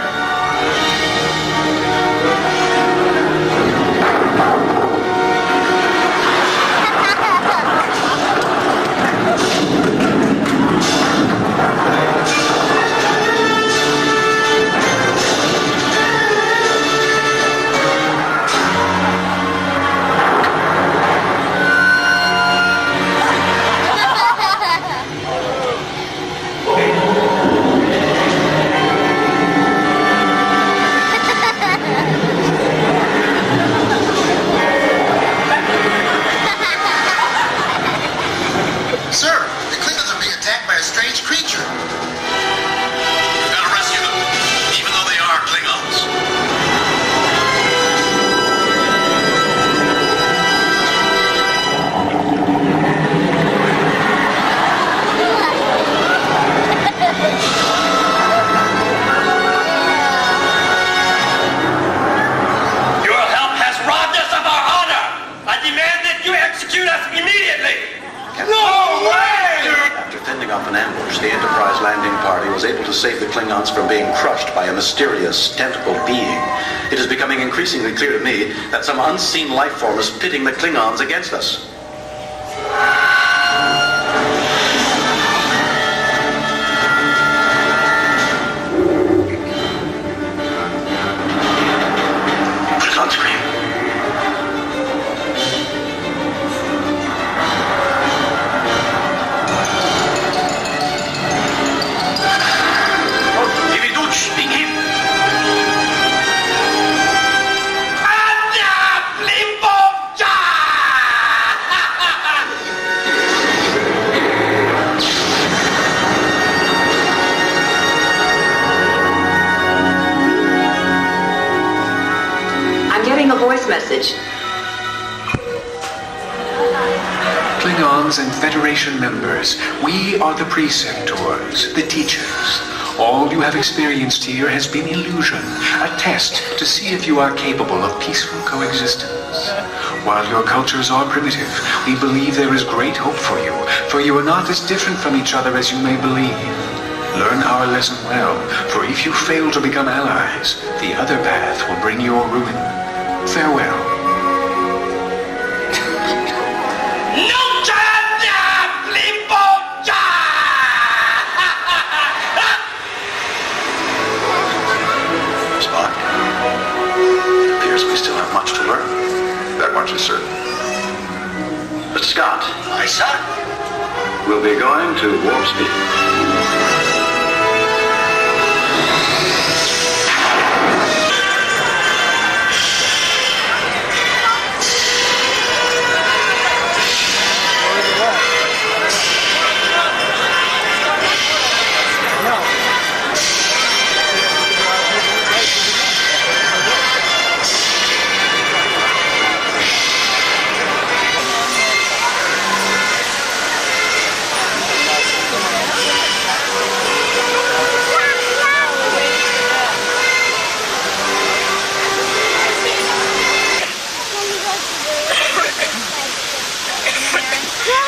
ambush, the Enterprise landing party was able to save the Klingons from being crushed by a mysterious, tentacled being. It is becoming increasingly clear to me that some unseen life form is pitting the Klingons against us. Put it on screen. A voice message. Klingons and Federation members, we are the preceptors, the teachers. All you have experienced here has been illusion, a test to see if you are capable of peaceful coexistence. While your cultures are primitive, we believe there is great hope for you are not as different from each other as you may believe. Learn our lesson well, for if you fail to become allies, the other path will bring your ruin. Farewell. Spock, it appears we still have much to learn. That much is certain. Mr. Scott. Aye, sir. We'll be going to warp speed.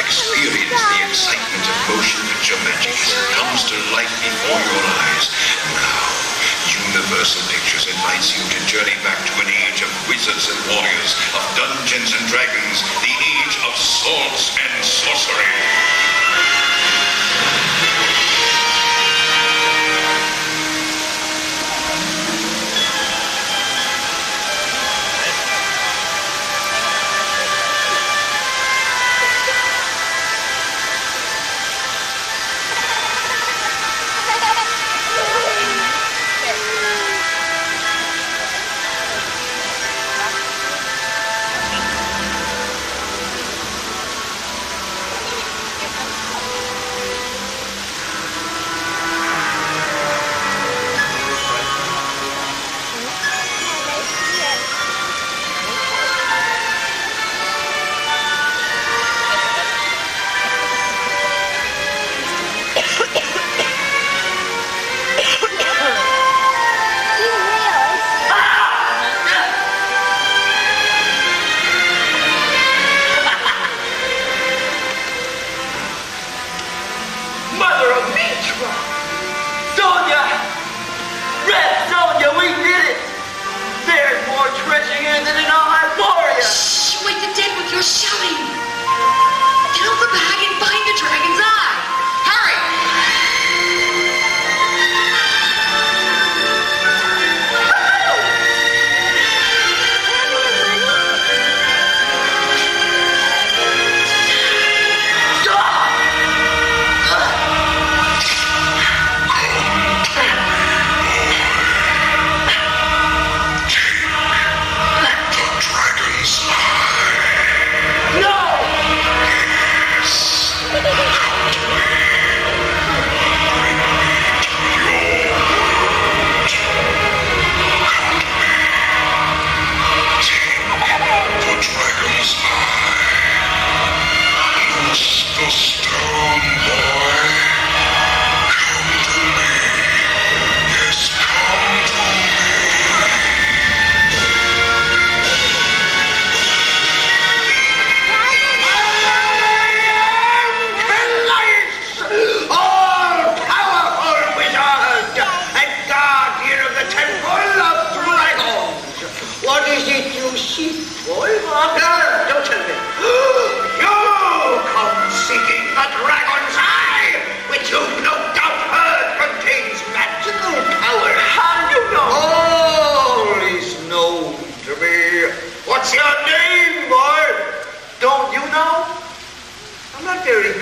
Experience the excitement of motion picture magic as it comes to life before your eyes. Now, Universal Pictures invites you to journey back to an age of wizards and warriors, of Dungeons and Dragons, the age of swords and sorcery.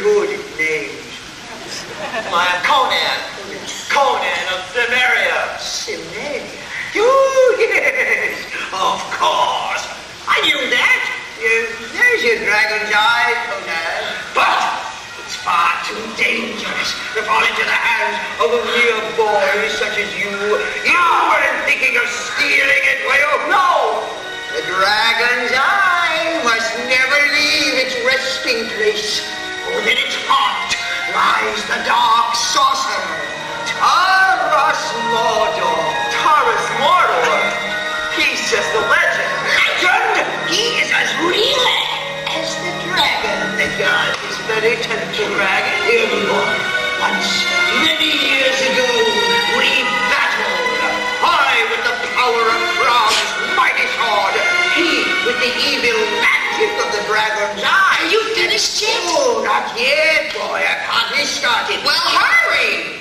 good at names. Why, Conan. Conan of Cimmeria. Cimmeria? Oh, yes. Of course. I knew that. There's your dragon's eye, Conan. But it's far too dangerous to fall into the hands of a mere boy such as you. You weren't thinking of stealing it, were you? No. The dragon's eye must never leave its resting place. Within its heart lies the dark sorcerer, Taras Mordor. Taras Mordor? He's just a legend. Legend? He is as real as the dragon. The god is very tempting. Dragon? Here we are. Once, many years ago, we battled. I with the power of Thrawn's mighty sword. He with the evil magic of the dragon's eye. Are you finished yet? Oh, not yet, boy. I've hardly started. Well, hurry!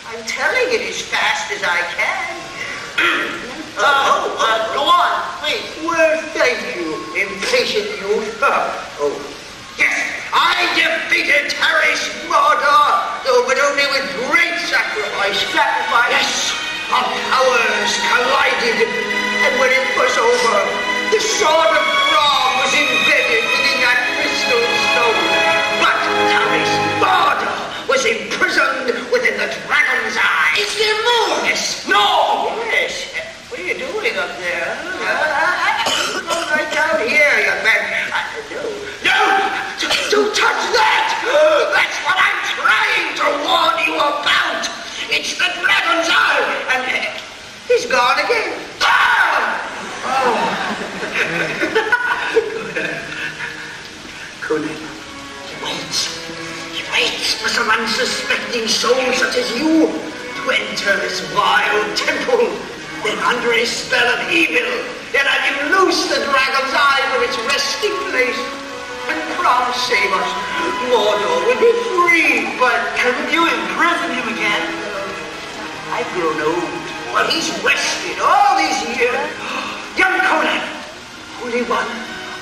I'm telling it as fast as I can. Go on, please. Well, thank you, impatient youth. Oh, yes, I defeated Taras Mordor, but only with great sacrifice. Sacrifice? Yes, our powers collided, and when it was over, the sword of Thrawn was embedded within that crystal stone. But Taras Mordor was imprisoned within the dragon's eye. Is there more? Yes. No! Yes. What are you doing up there? Come right down here, young man. No! Don't touch that! That's what I'm trying to warn you about. It's the dragon's eye. And he's gone again. Ah! Oh. Conan, he waits. He waits for some unsuspecting soul such as you to enter this wild temple. Then under his spell of evil, then I can loose the dragon's eye from its resting place. And promise save us, Mordor will be free. But couldn't you imprison him again? I've grown old. Well, he's rested all these years. Young Conan, only one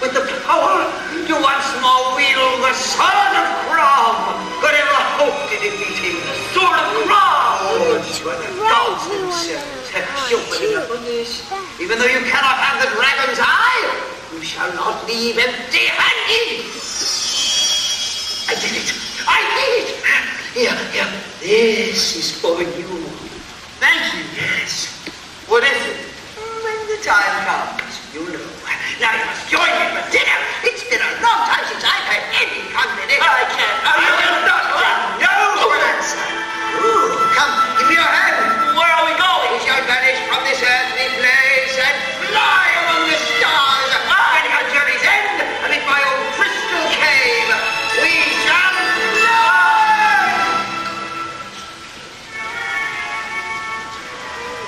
with the power to once more wield the sword of Crom could ever hope to defeat him. The sword of Crom! Oh, it's for the gods themselves have chosen enough of this. Even though you cannot have the dragon's eye, you shall not leave empty-handed. I did it! I did it! Here, this is for you. Thank you. Yes. What is it? When the time comes, you know. Now you must join me for dinner. It's been a long time since I've had any company. I can't. You will not. No answer. Ooh, come, give me your hand. Where are we going? We shall vanish from this earthly place and fly among the stars. When our journey's end, and in my own crystal cave, we shall fly.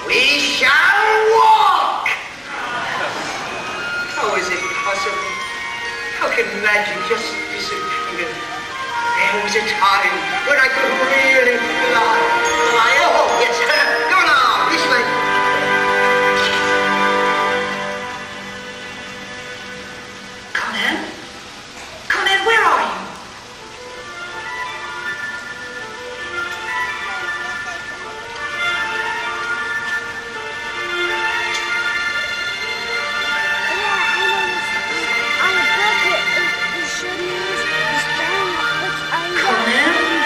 We shall walk. How is it possible? How can magic just disappear? There was a time when I could really fly. Oh, yes. Go now, this way. Conan? Conan, where are you?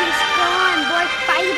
Just go on, boy. Fight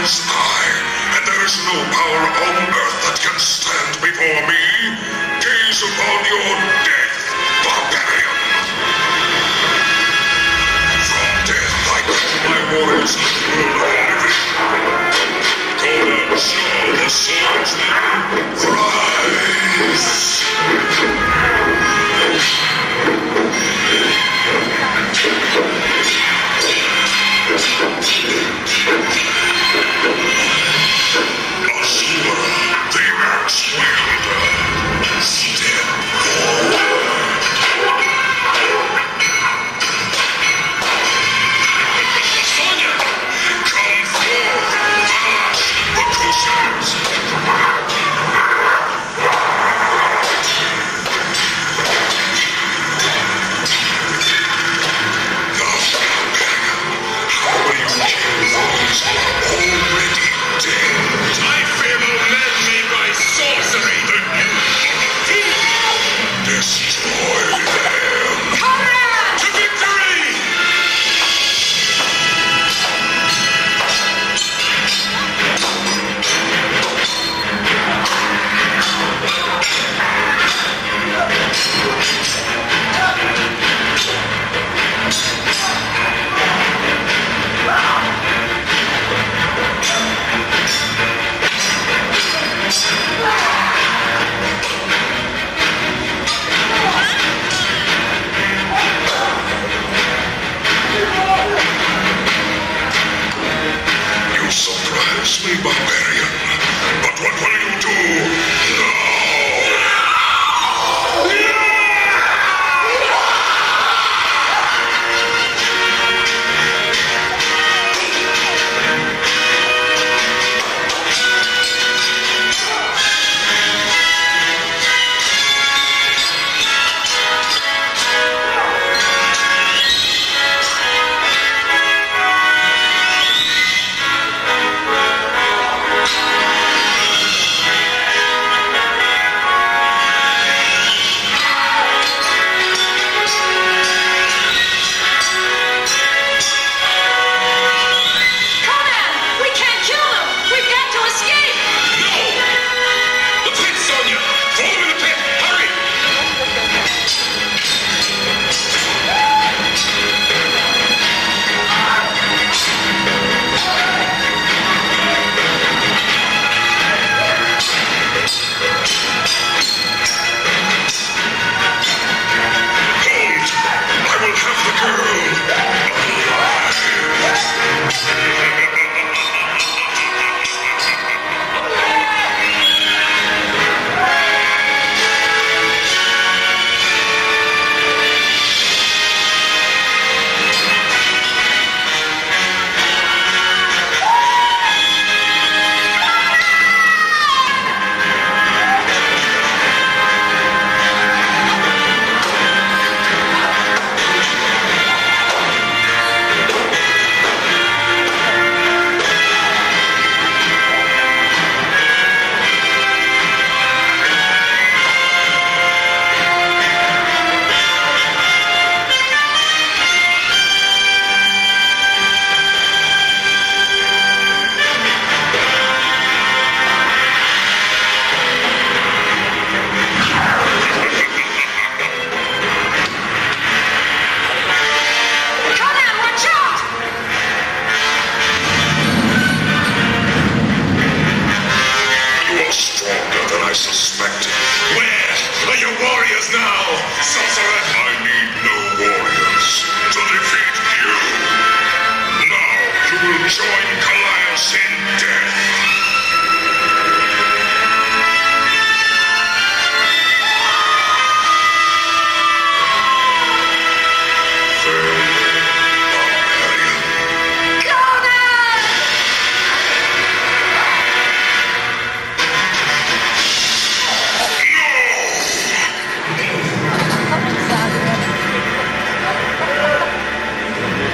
is I, and there is no power on earth that can stand before me. Gaze upon your death, barbarian! From death I call my warriors to the living. Conan, show the swordsman, rise! Asura, the axe wielder, step forward. Sonya, come forth, Valash, the Crusaders.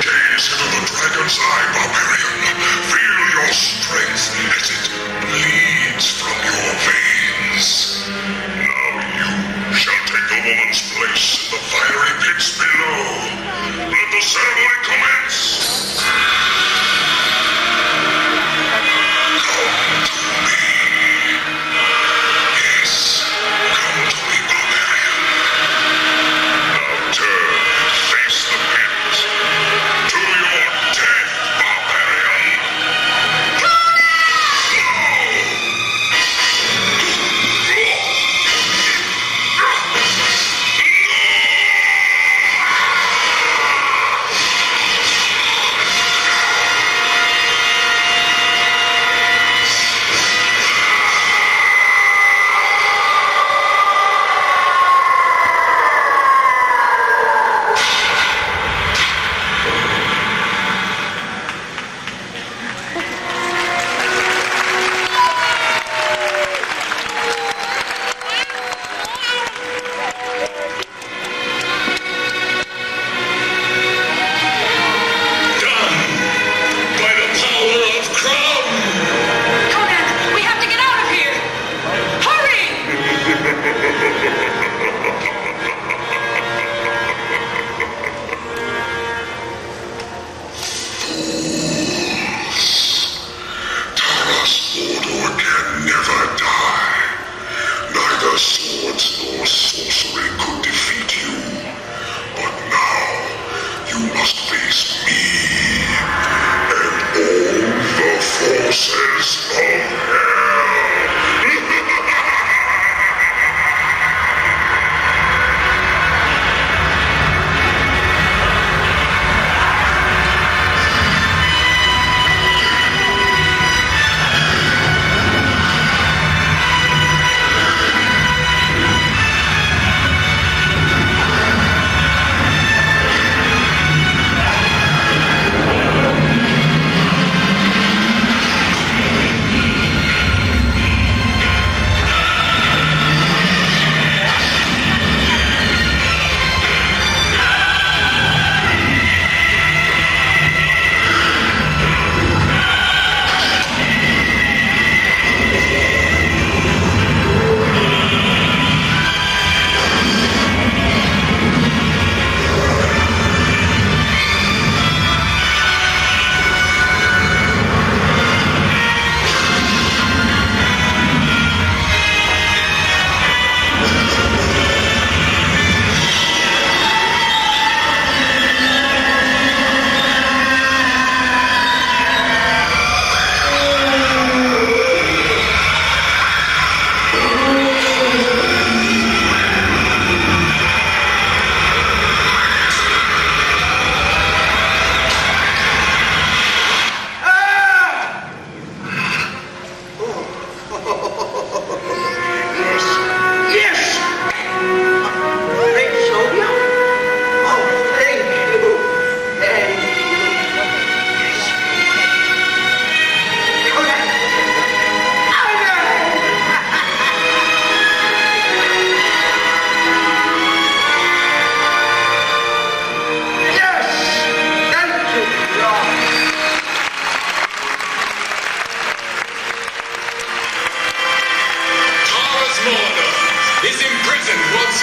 Gaze into the dragon's eye, barbarian. Feel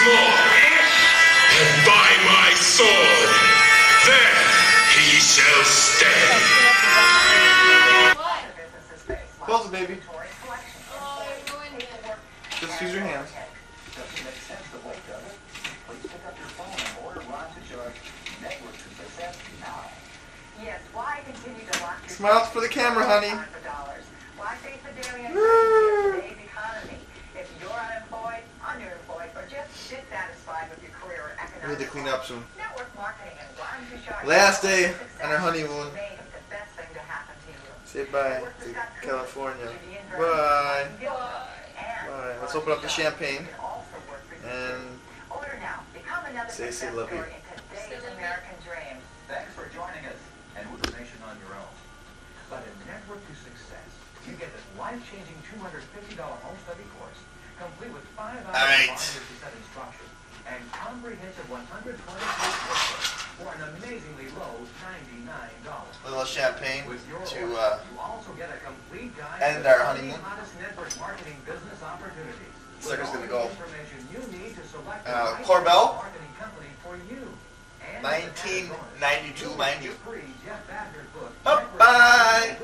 more. And by my sword, there he shall stay. Close it, baby. Just use your hands. Smiles for the camera, honey. Woo. We need to clean up soon. Last day on our honeymoon. Say bye to California. Bye. Bye. Let's open up the champagne and say "C'est la vie." Thanks for joining us and information on your own. But in Network to Success, you get this life-changing $250 home study course, complete with 5 hours of set instruction and comprehensive 120-page workbook for an amazingly low $99. A little champagne to also get a complete guide end our honeymoon. hottest network marketing business opportunities. Sucker's gonna go. Information you need to select Corbell. marketing company for you. 1992, mind you. Bye-bye.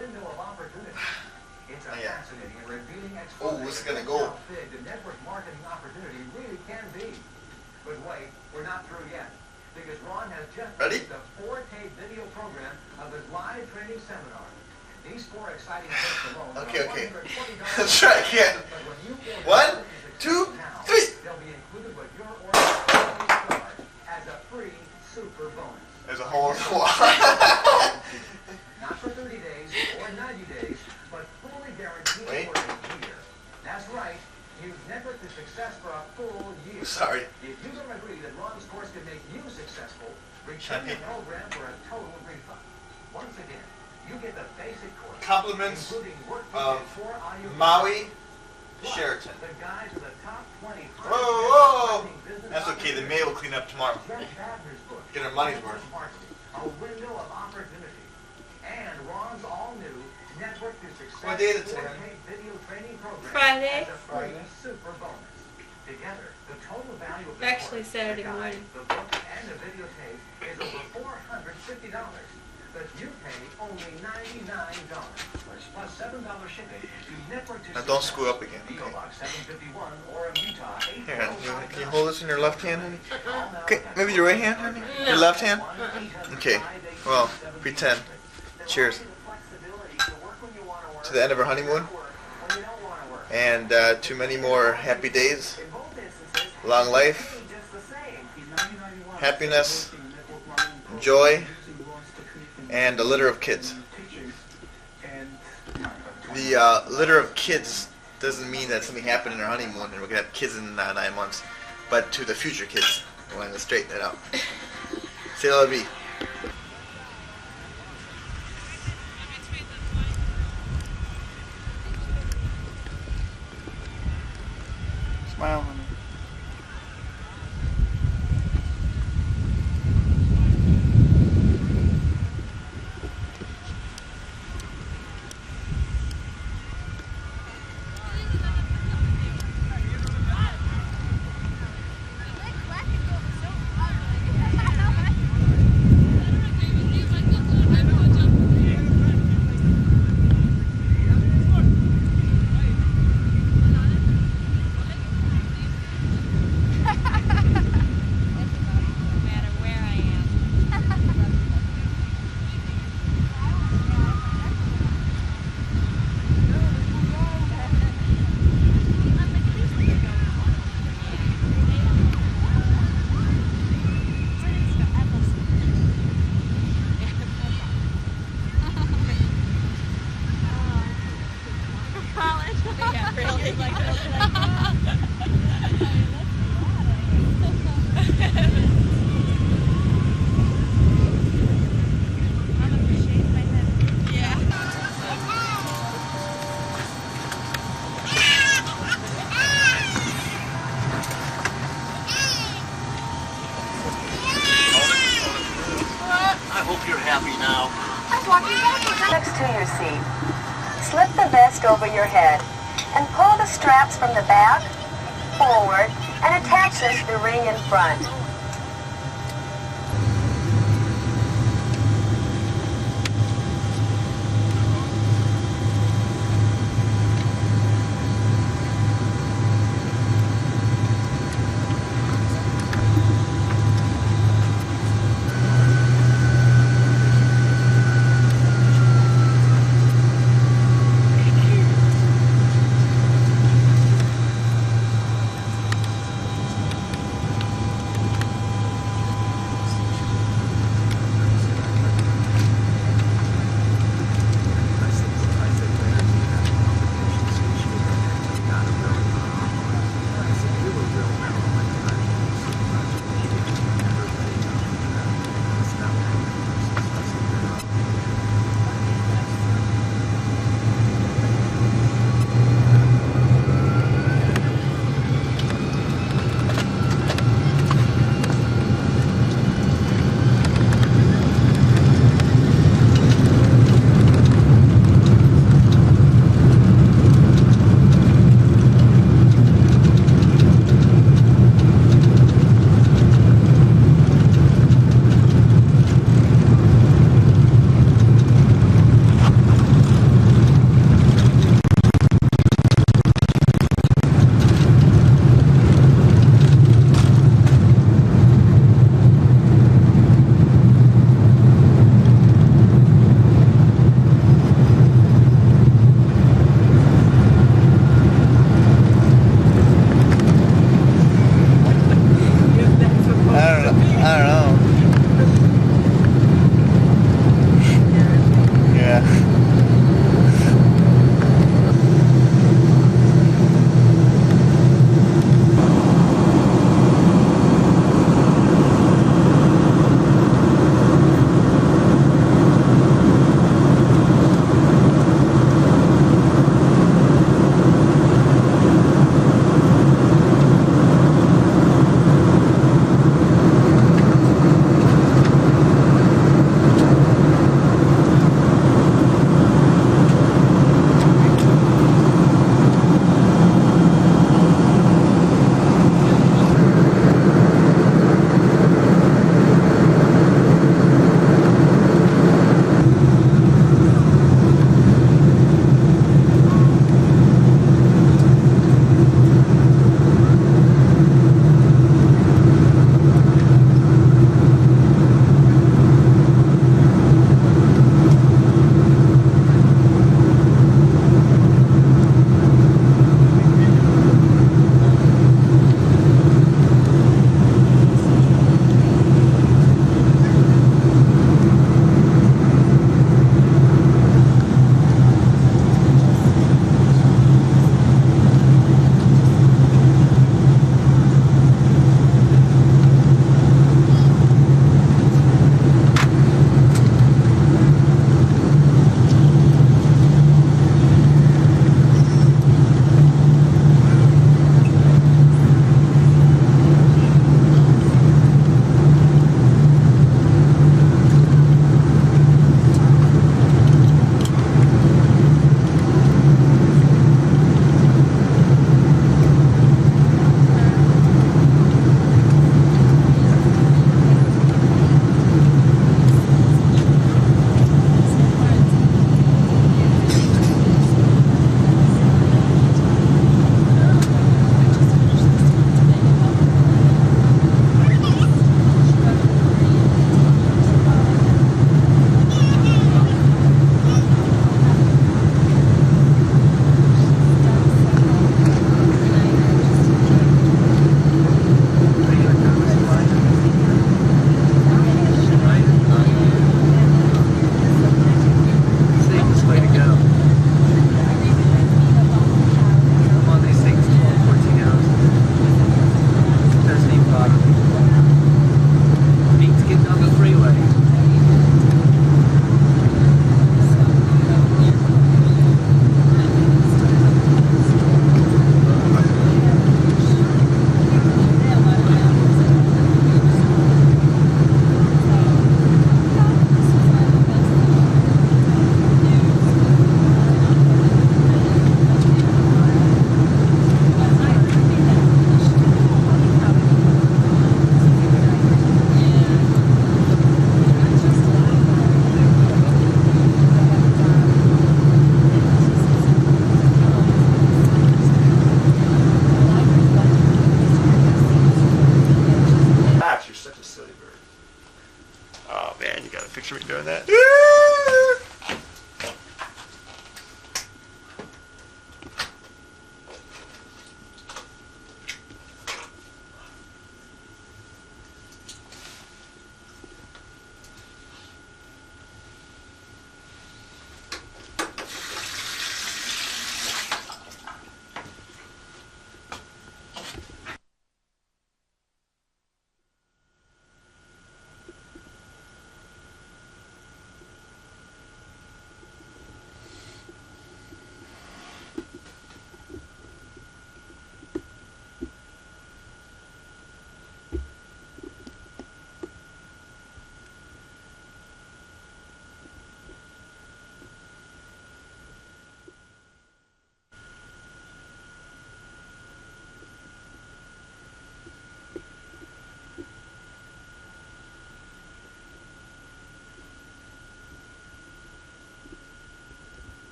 Oh, this is gonna go. The network marketing opportunity really can be. But wait, we're not through yet. Because Ron has just released a 4-tape video program of his live training seminar. These 4 exciting tapes alone. Okay. Let's try again. 1, 2, 3. They'll be included with your order as a free super bonus. There's a whole Not for 30 days or 90 days, but fully guaranteed for a year. That's right. Use Network to Success for a full year. Sorry. If you don't agree that Ron's course can make you successful, return the program for a total refund. Once again, you get the basic course. Compliments including of workbook and 4 audio Maui plus Sheraton. The guide to the top 20 Whoa! That's okay. The mail will clean up tomorrow. Get our money's worth. A window of opportunity. And Ron's all-new Network to Success What day is it today? 4-tape video training program Friday. as a free super bonus. Together, the total value of the Actually, course, Saturday the guide, morning. the book, and the videotape is over $450. But you pay only $99 plus $7 shipping to Network to Now don't screw up again. PO Box 751 Orem, Utah. Here, can you hold this in your left hand, honey? Okay, maybe your right hand, honey? Your left hand? Okay, well, pretend. Cheers. To the end of our honeymoon. And to many more happy days. Long life. Happiness. Joy. And a litter of kids. The litter of kids doesn't mean that something happened in our honeymoon and we're going to have kids in 9 months. But to the future kids. I want to straighten that out. C'est la vie. Smile, honey. Next to your seat. Slip the vest over your head and pull the straps from the back, forward, and attaches the ring in front.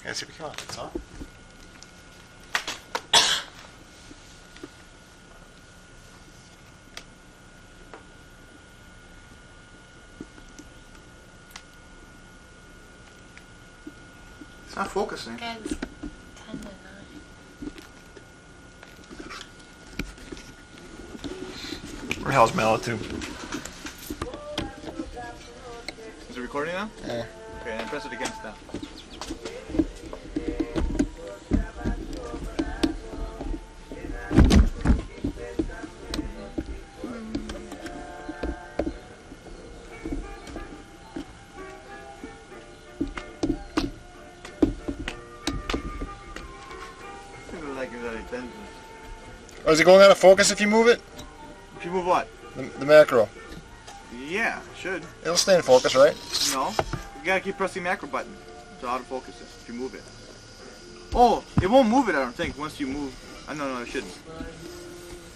Yeah, see if we come on. That's all. It's not focusing. It's 10 to 9. Where the hell's Mallet too? Is it recording now? Yeah. Okay, and press it against that. Oh, is it going out of focus if you move it? If you move what? The macro. Yeah, should. It'll stay in focus, right? No. You gotta keep pressing the macro button to autofocus it if you move it. Oh, it won't move it, I don't think, once you move. No, it shouldn't.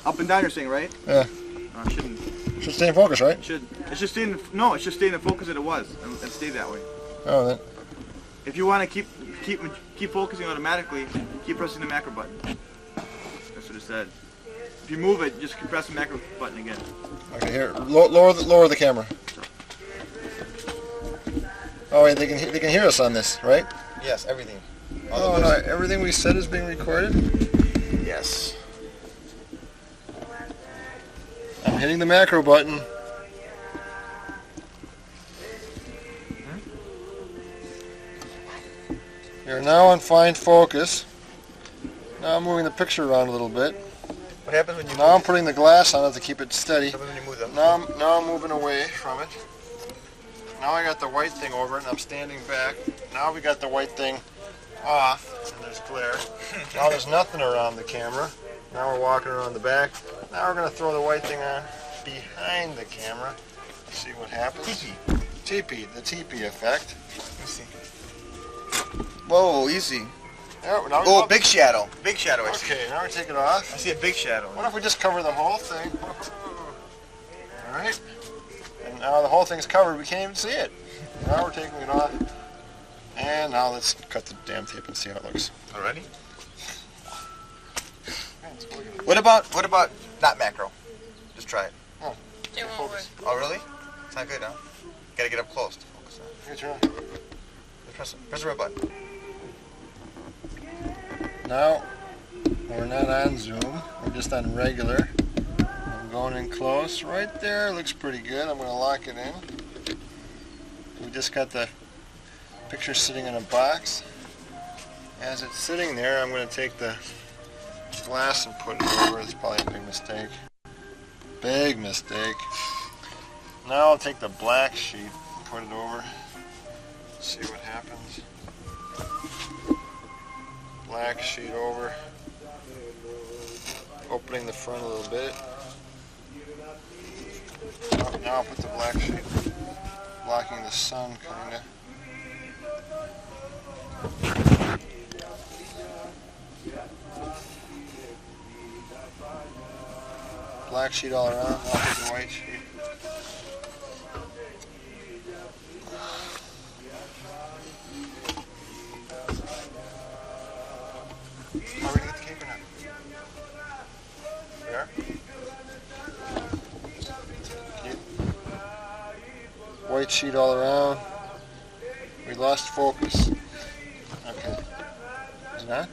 Up and down you're saying, right? Yeah. No, it shouldn't. It should stay in focus, right? It should. It should stay in the, no, it should stay in the focus that it was and stay that way. Oh, then. If you want to keep focusing automatically, keep pressing the macro button. That's what it said. If you move it, just keep pressing the macro button again. Okay, here, lower the camera. Oh wait, they can hear us on this, right? Yes, everything. Oh no, everything we said is being recorded? Yes. I'm hitting the macro button. You're now on fine focus. Now I'm moving the picture around a little bit. What happens when you Now I'm putting the glass on it to keep it steady. What happens when you move them? Now I'm moving away from it. Now I got the white thing over it and I'm standing back. Now we got the white thing off and there's glare. Now there's nothing around the camera. Now we're walking around the back. Now we're going to throw the white thing on behind the camera. See what happens. Teepee, the teepee effect. Let me see. Whoa, easy. Oh, big shadow. Big shadow, I see. Okay, now we take it off. I see a big shadow. What if we just cover the whole thing? Alright. And now the whole thing's covered, we can't even see it. Now we're taking it off. And now let's cut the damn tape and see how it looks. Already? What about not macro? Just try it. Oh, it won't work. Oh, really? It's not good, huh? Gotta get up close to focus on it. Here, try. Press the red button. Now, we're not on zoom, we're just on regular. I'm going in close. Right there, looks pretty good. I'm going to lock it in. We just got the picture sitting in a box. As it's sitting there, I'm going to take the glass and put it over. It's probably a big mistake. Big mistake. Now I'll take the black sheet and put it over. See what happens. Black sheet over, opening the front a little bit. Now I'll put the black sheet, blocking the sun kinda. Black sheet all around, I'll put the white sheet. How are we going to get the cape or not? There? White sheet all around. We lost focus. Okay. Is it on?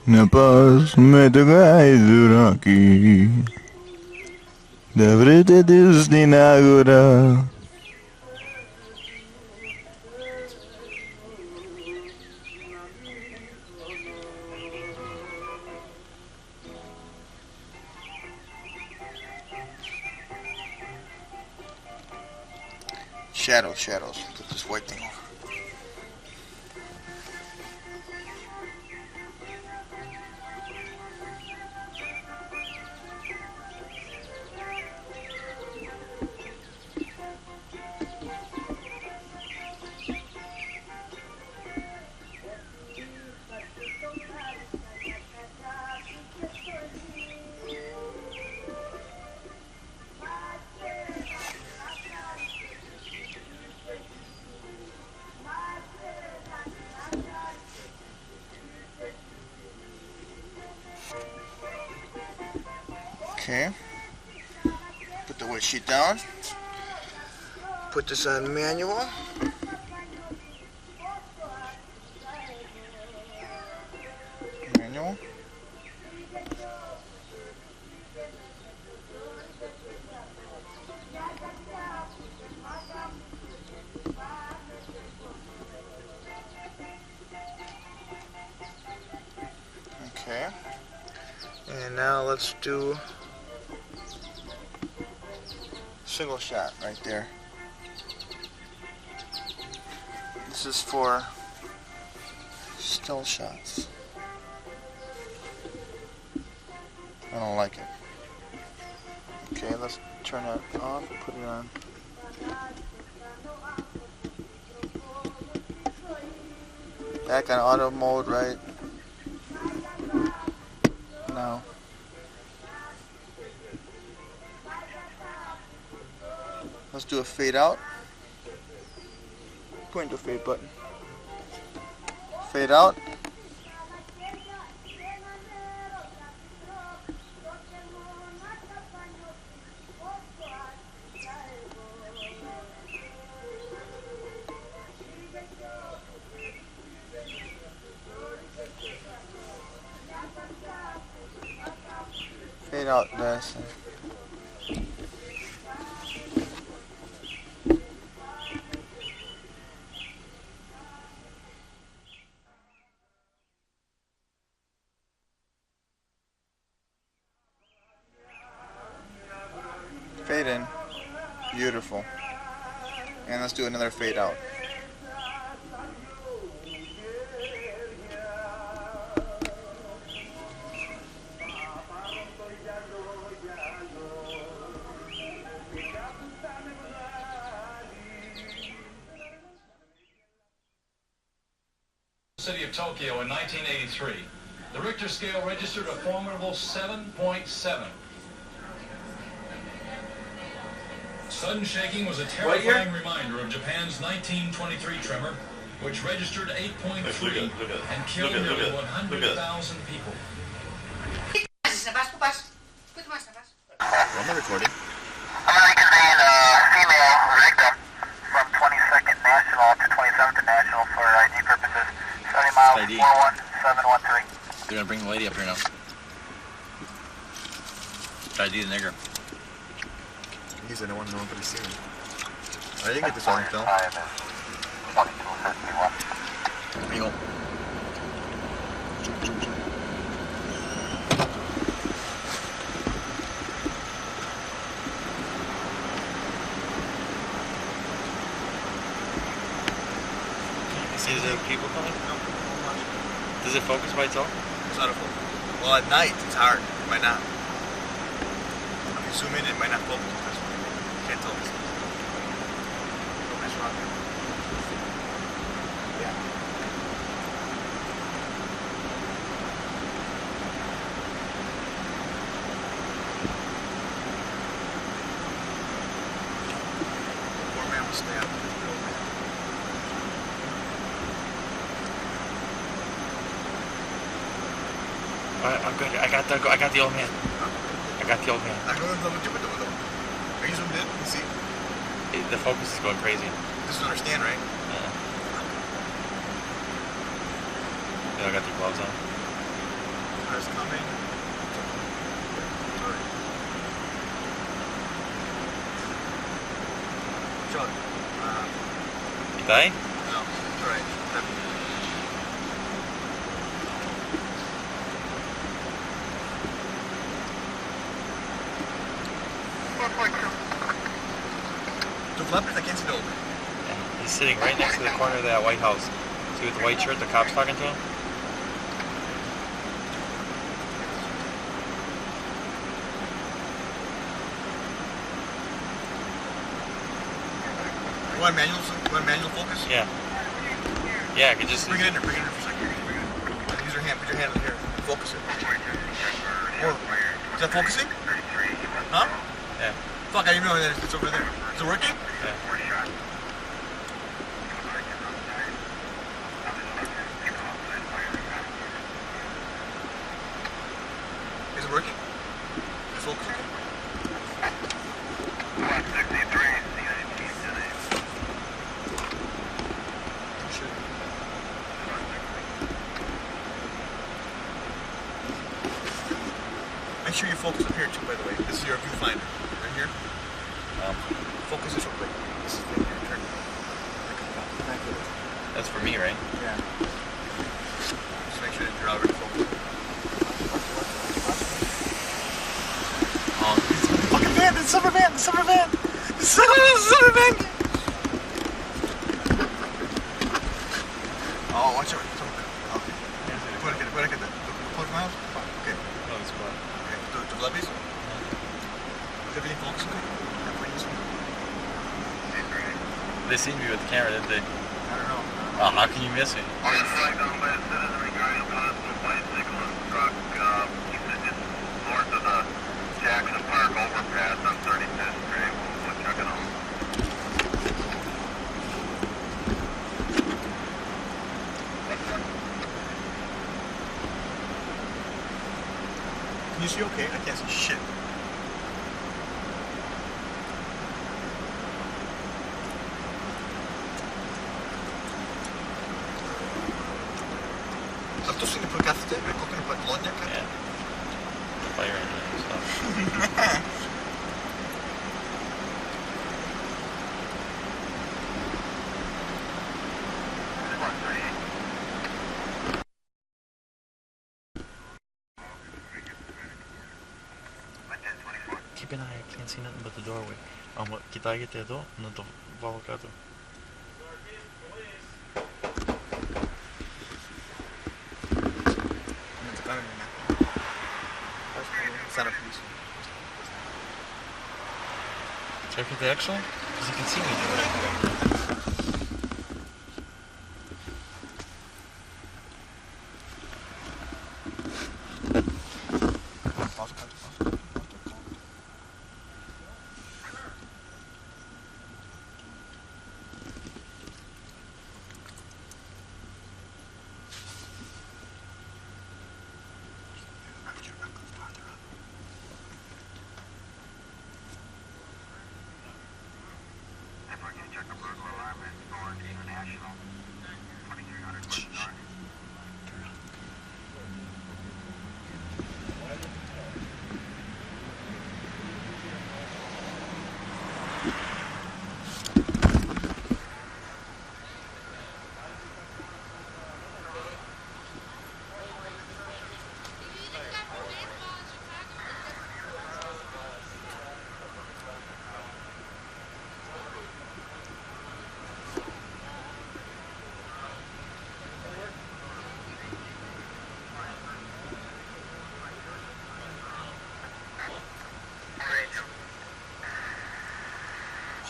Na paz me togai duraki, Davrete destinagora. Shadows. Put this white thing over. Okay. Put the weight sheet down. Put this on manual. Manual. Okay. And now let's do single shot right there. This is for still shots. I don't like it. Okay, let's turn it off, put it on. Back on auto mode right now. Let's do a fade out. Point to fade button. Fade out. Fade out this. Fade in. Beautiful. And let's do another fade out. City of Tokyo in 1983. The Richter scale registered a formidable 7.7. Sudden shaking was a terrifying reminder of Japan's 1923 tremor, which registered 8.3 and killed nearly 100,000 people. On the recording. American Maine, female victim from 22nd National to 27th National for ID purposes. 70 miles, 41713. They're gonna bring the lady up here now. ID the nigger. He said I want to know nobody's seen him. I didn't get this on film. There you go. See the people coming? No. Does it focus by itself? It's not a focus. Well, at night it's hard. It might not. If you zoom in, it might not focus. You can't tell this. Nobody's wrong. Yeah. Poor man was stabbed. I'm good. I got the old man. I got the old man. Are you zoomed in? You see? The focus is going crazy. Doesn't understand, right? Yeah. They all got their gloves on. Car's coming. Sorry. John. You die? No. It's alright. The leopard, I can't see the old man. Yeah, he's sitting right next to the corner of that White House. See with the white shirt, the cop's talking to him? You want manual focus? Yeah. Yeah, I could just... Bring it in there for a second. Use your hand, put your hand in here. Focus it. Or, is that focusing? Huh? Yeah. Fuck, I didn't know that it's over there. Is it working? Yeah. Is it working? Is it focusing? focus up here too, by the way. This is your viewfinder. Right here. Focus this real quick. This is the turn. That's for me, right? Yeah. Just make sure that you're already focused. Oh, fucking van! The silver van! The silver van! The silver van! Oh, watch out. Okay. Puede que te close my house? Okay. Close what? Okay. The levies? Is everything focused? They seen me with the camera, didn't they? I don't know. Oh, how can you miss me? North of the Jackson Park overpass on 35th Street. We'll check it out. Can you see okay? I can't see shit. ¿Tú sí le pegaste? ¿Me coge el pantalón ya acá? Yeah. Fire and stuff. Keep an eye, I can't see nothing but the doorway. Kitagete εδώ, να το βάλω κάτω. Check with the actual, because you can see me doing it.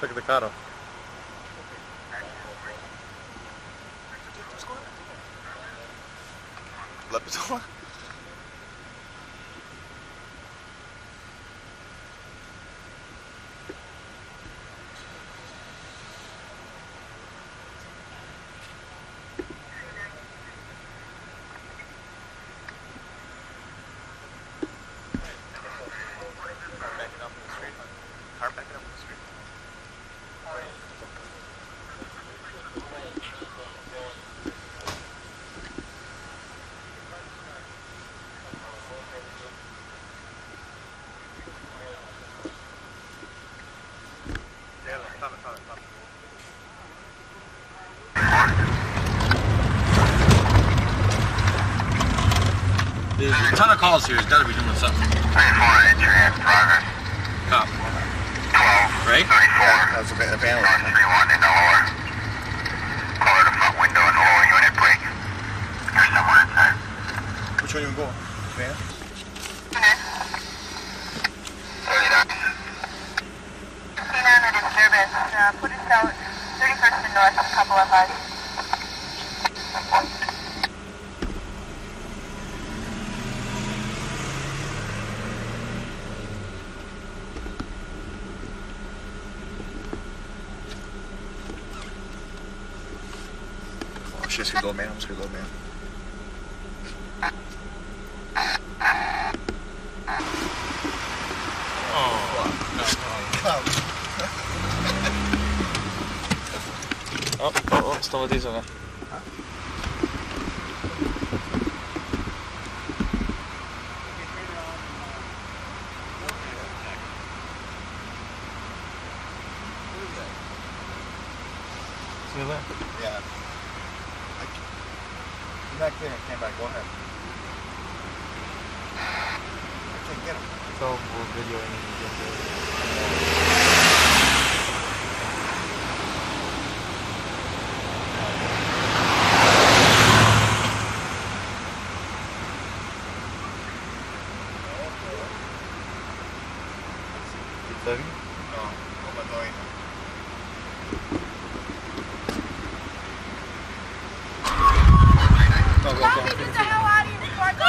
Check the car. Laptop. There's a ton of calls here. He's got to be doing something. 34 entry in progress. Cop. 12. Right? 34. That's a bit of balance. 31 in the lower. Color the front window in the lower unit brake. You're somewhere inside. Which way you going? Van? 39. 15 on the disturbance. Put us out 31st and north, a couple of us. Shit, it's gonna go, man. I'm just gonna go, man. Stava diesel. See that? Yeah. He's back there and came back. Go ahead. I can't get him. So we're videoing and get there. ¿Está bien? No, no me doy. Go, go, go. Get the hell out of here before I go.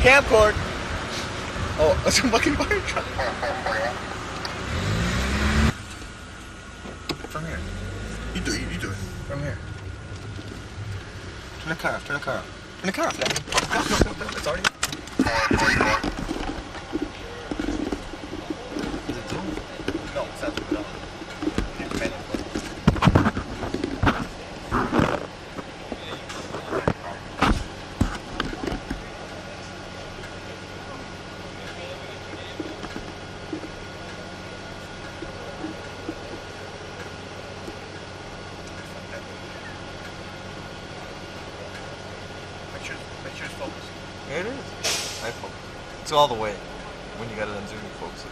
Camcord. Oh, it's a fucking fire truck. From here. You do it. From here. Turn the car off. Turn the car off. No. It's already. Is it doing? No, it's not doing. Make sure it's focused. Yeah, it is. I focus. It's all the way. When you got it on zoom, you focus it.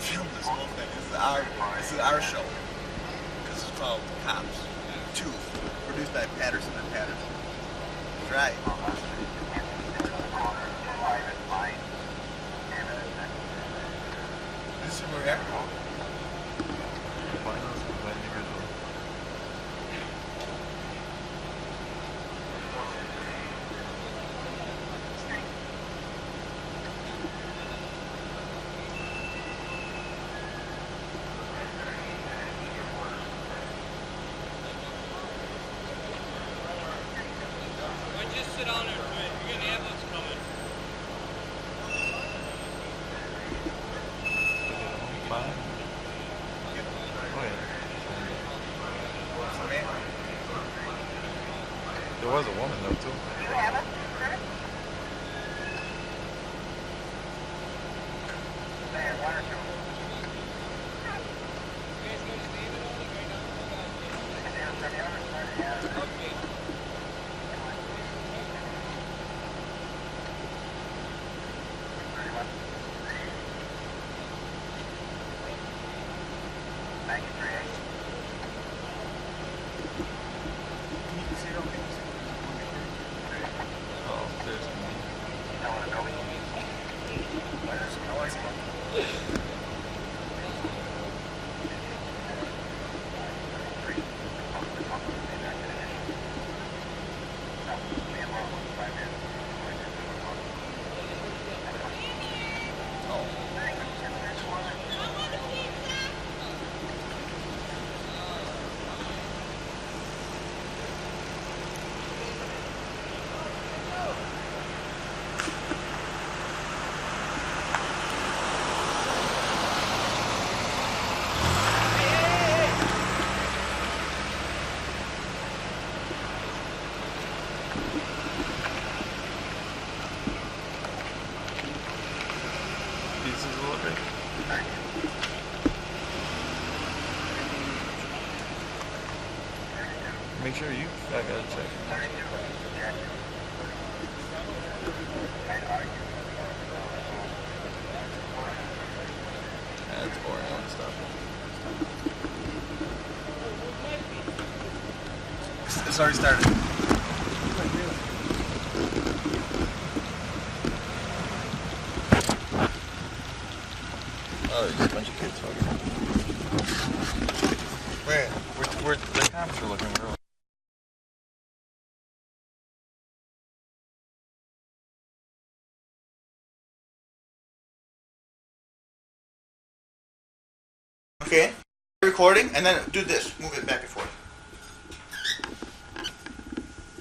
Film this whole thing. This is our show. This is called Cops 2, produced by Patterson and Patterson. That's right. This is where we're at. Just sit on there, man. You got an ambulance coming. There was a woman though too. Make sure you. I gotta check. That's boring. I want to stop. It's already started. Oh, there's a bunch of kids talking. Where the cops are looking. We're Okay, recording, and then do this. Move it back and forth.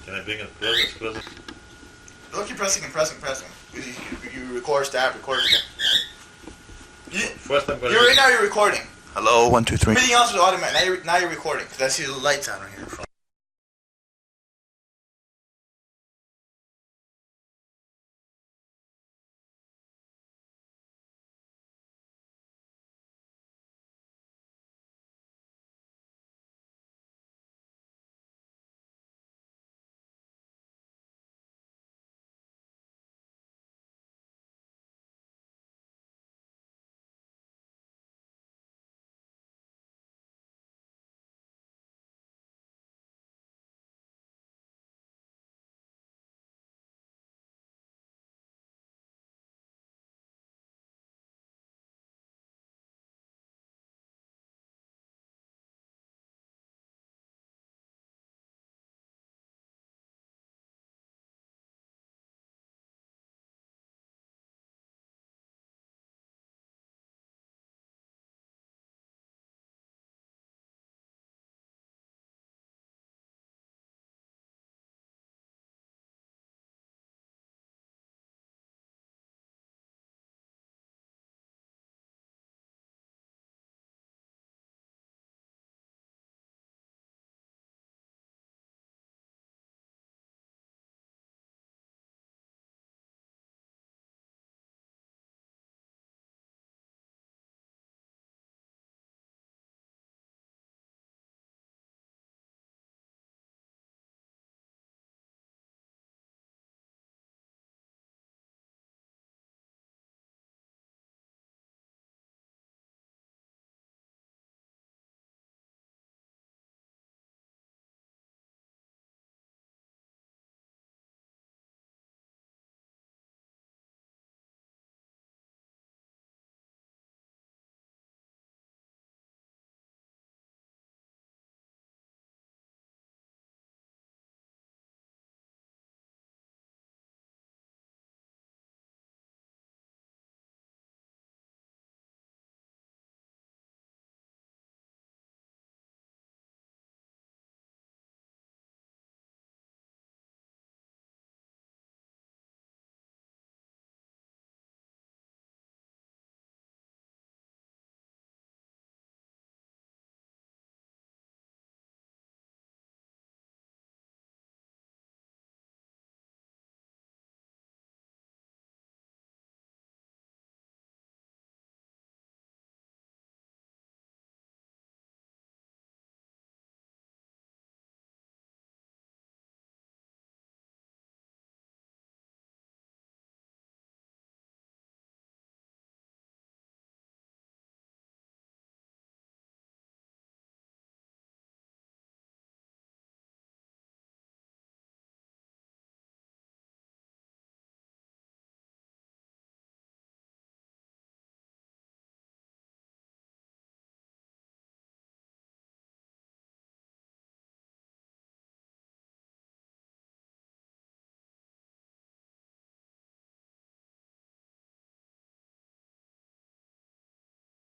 Can I bring it closer? Don't keep pressing and pressing and pressing. You record, stop, record again. First I'm going Right now you're recording. Hello, 1, 2, 3. Everything else is automatic. Now you're recording, because I see the lights on right here in front.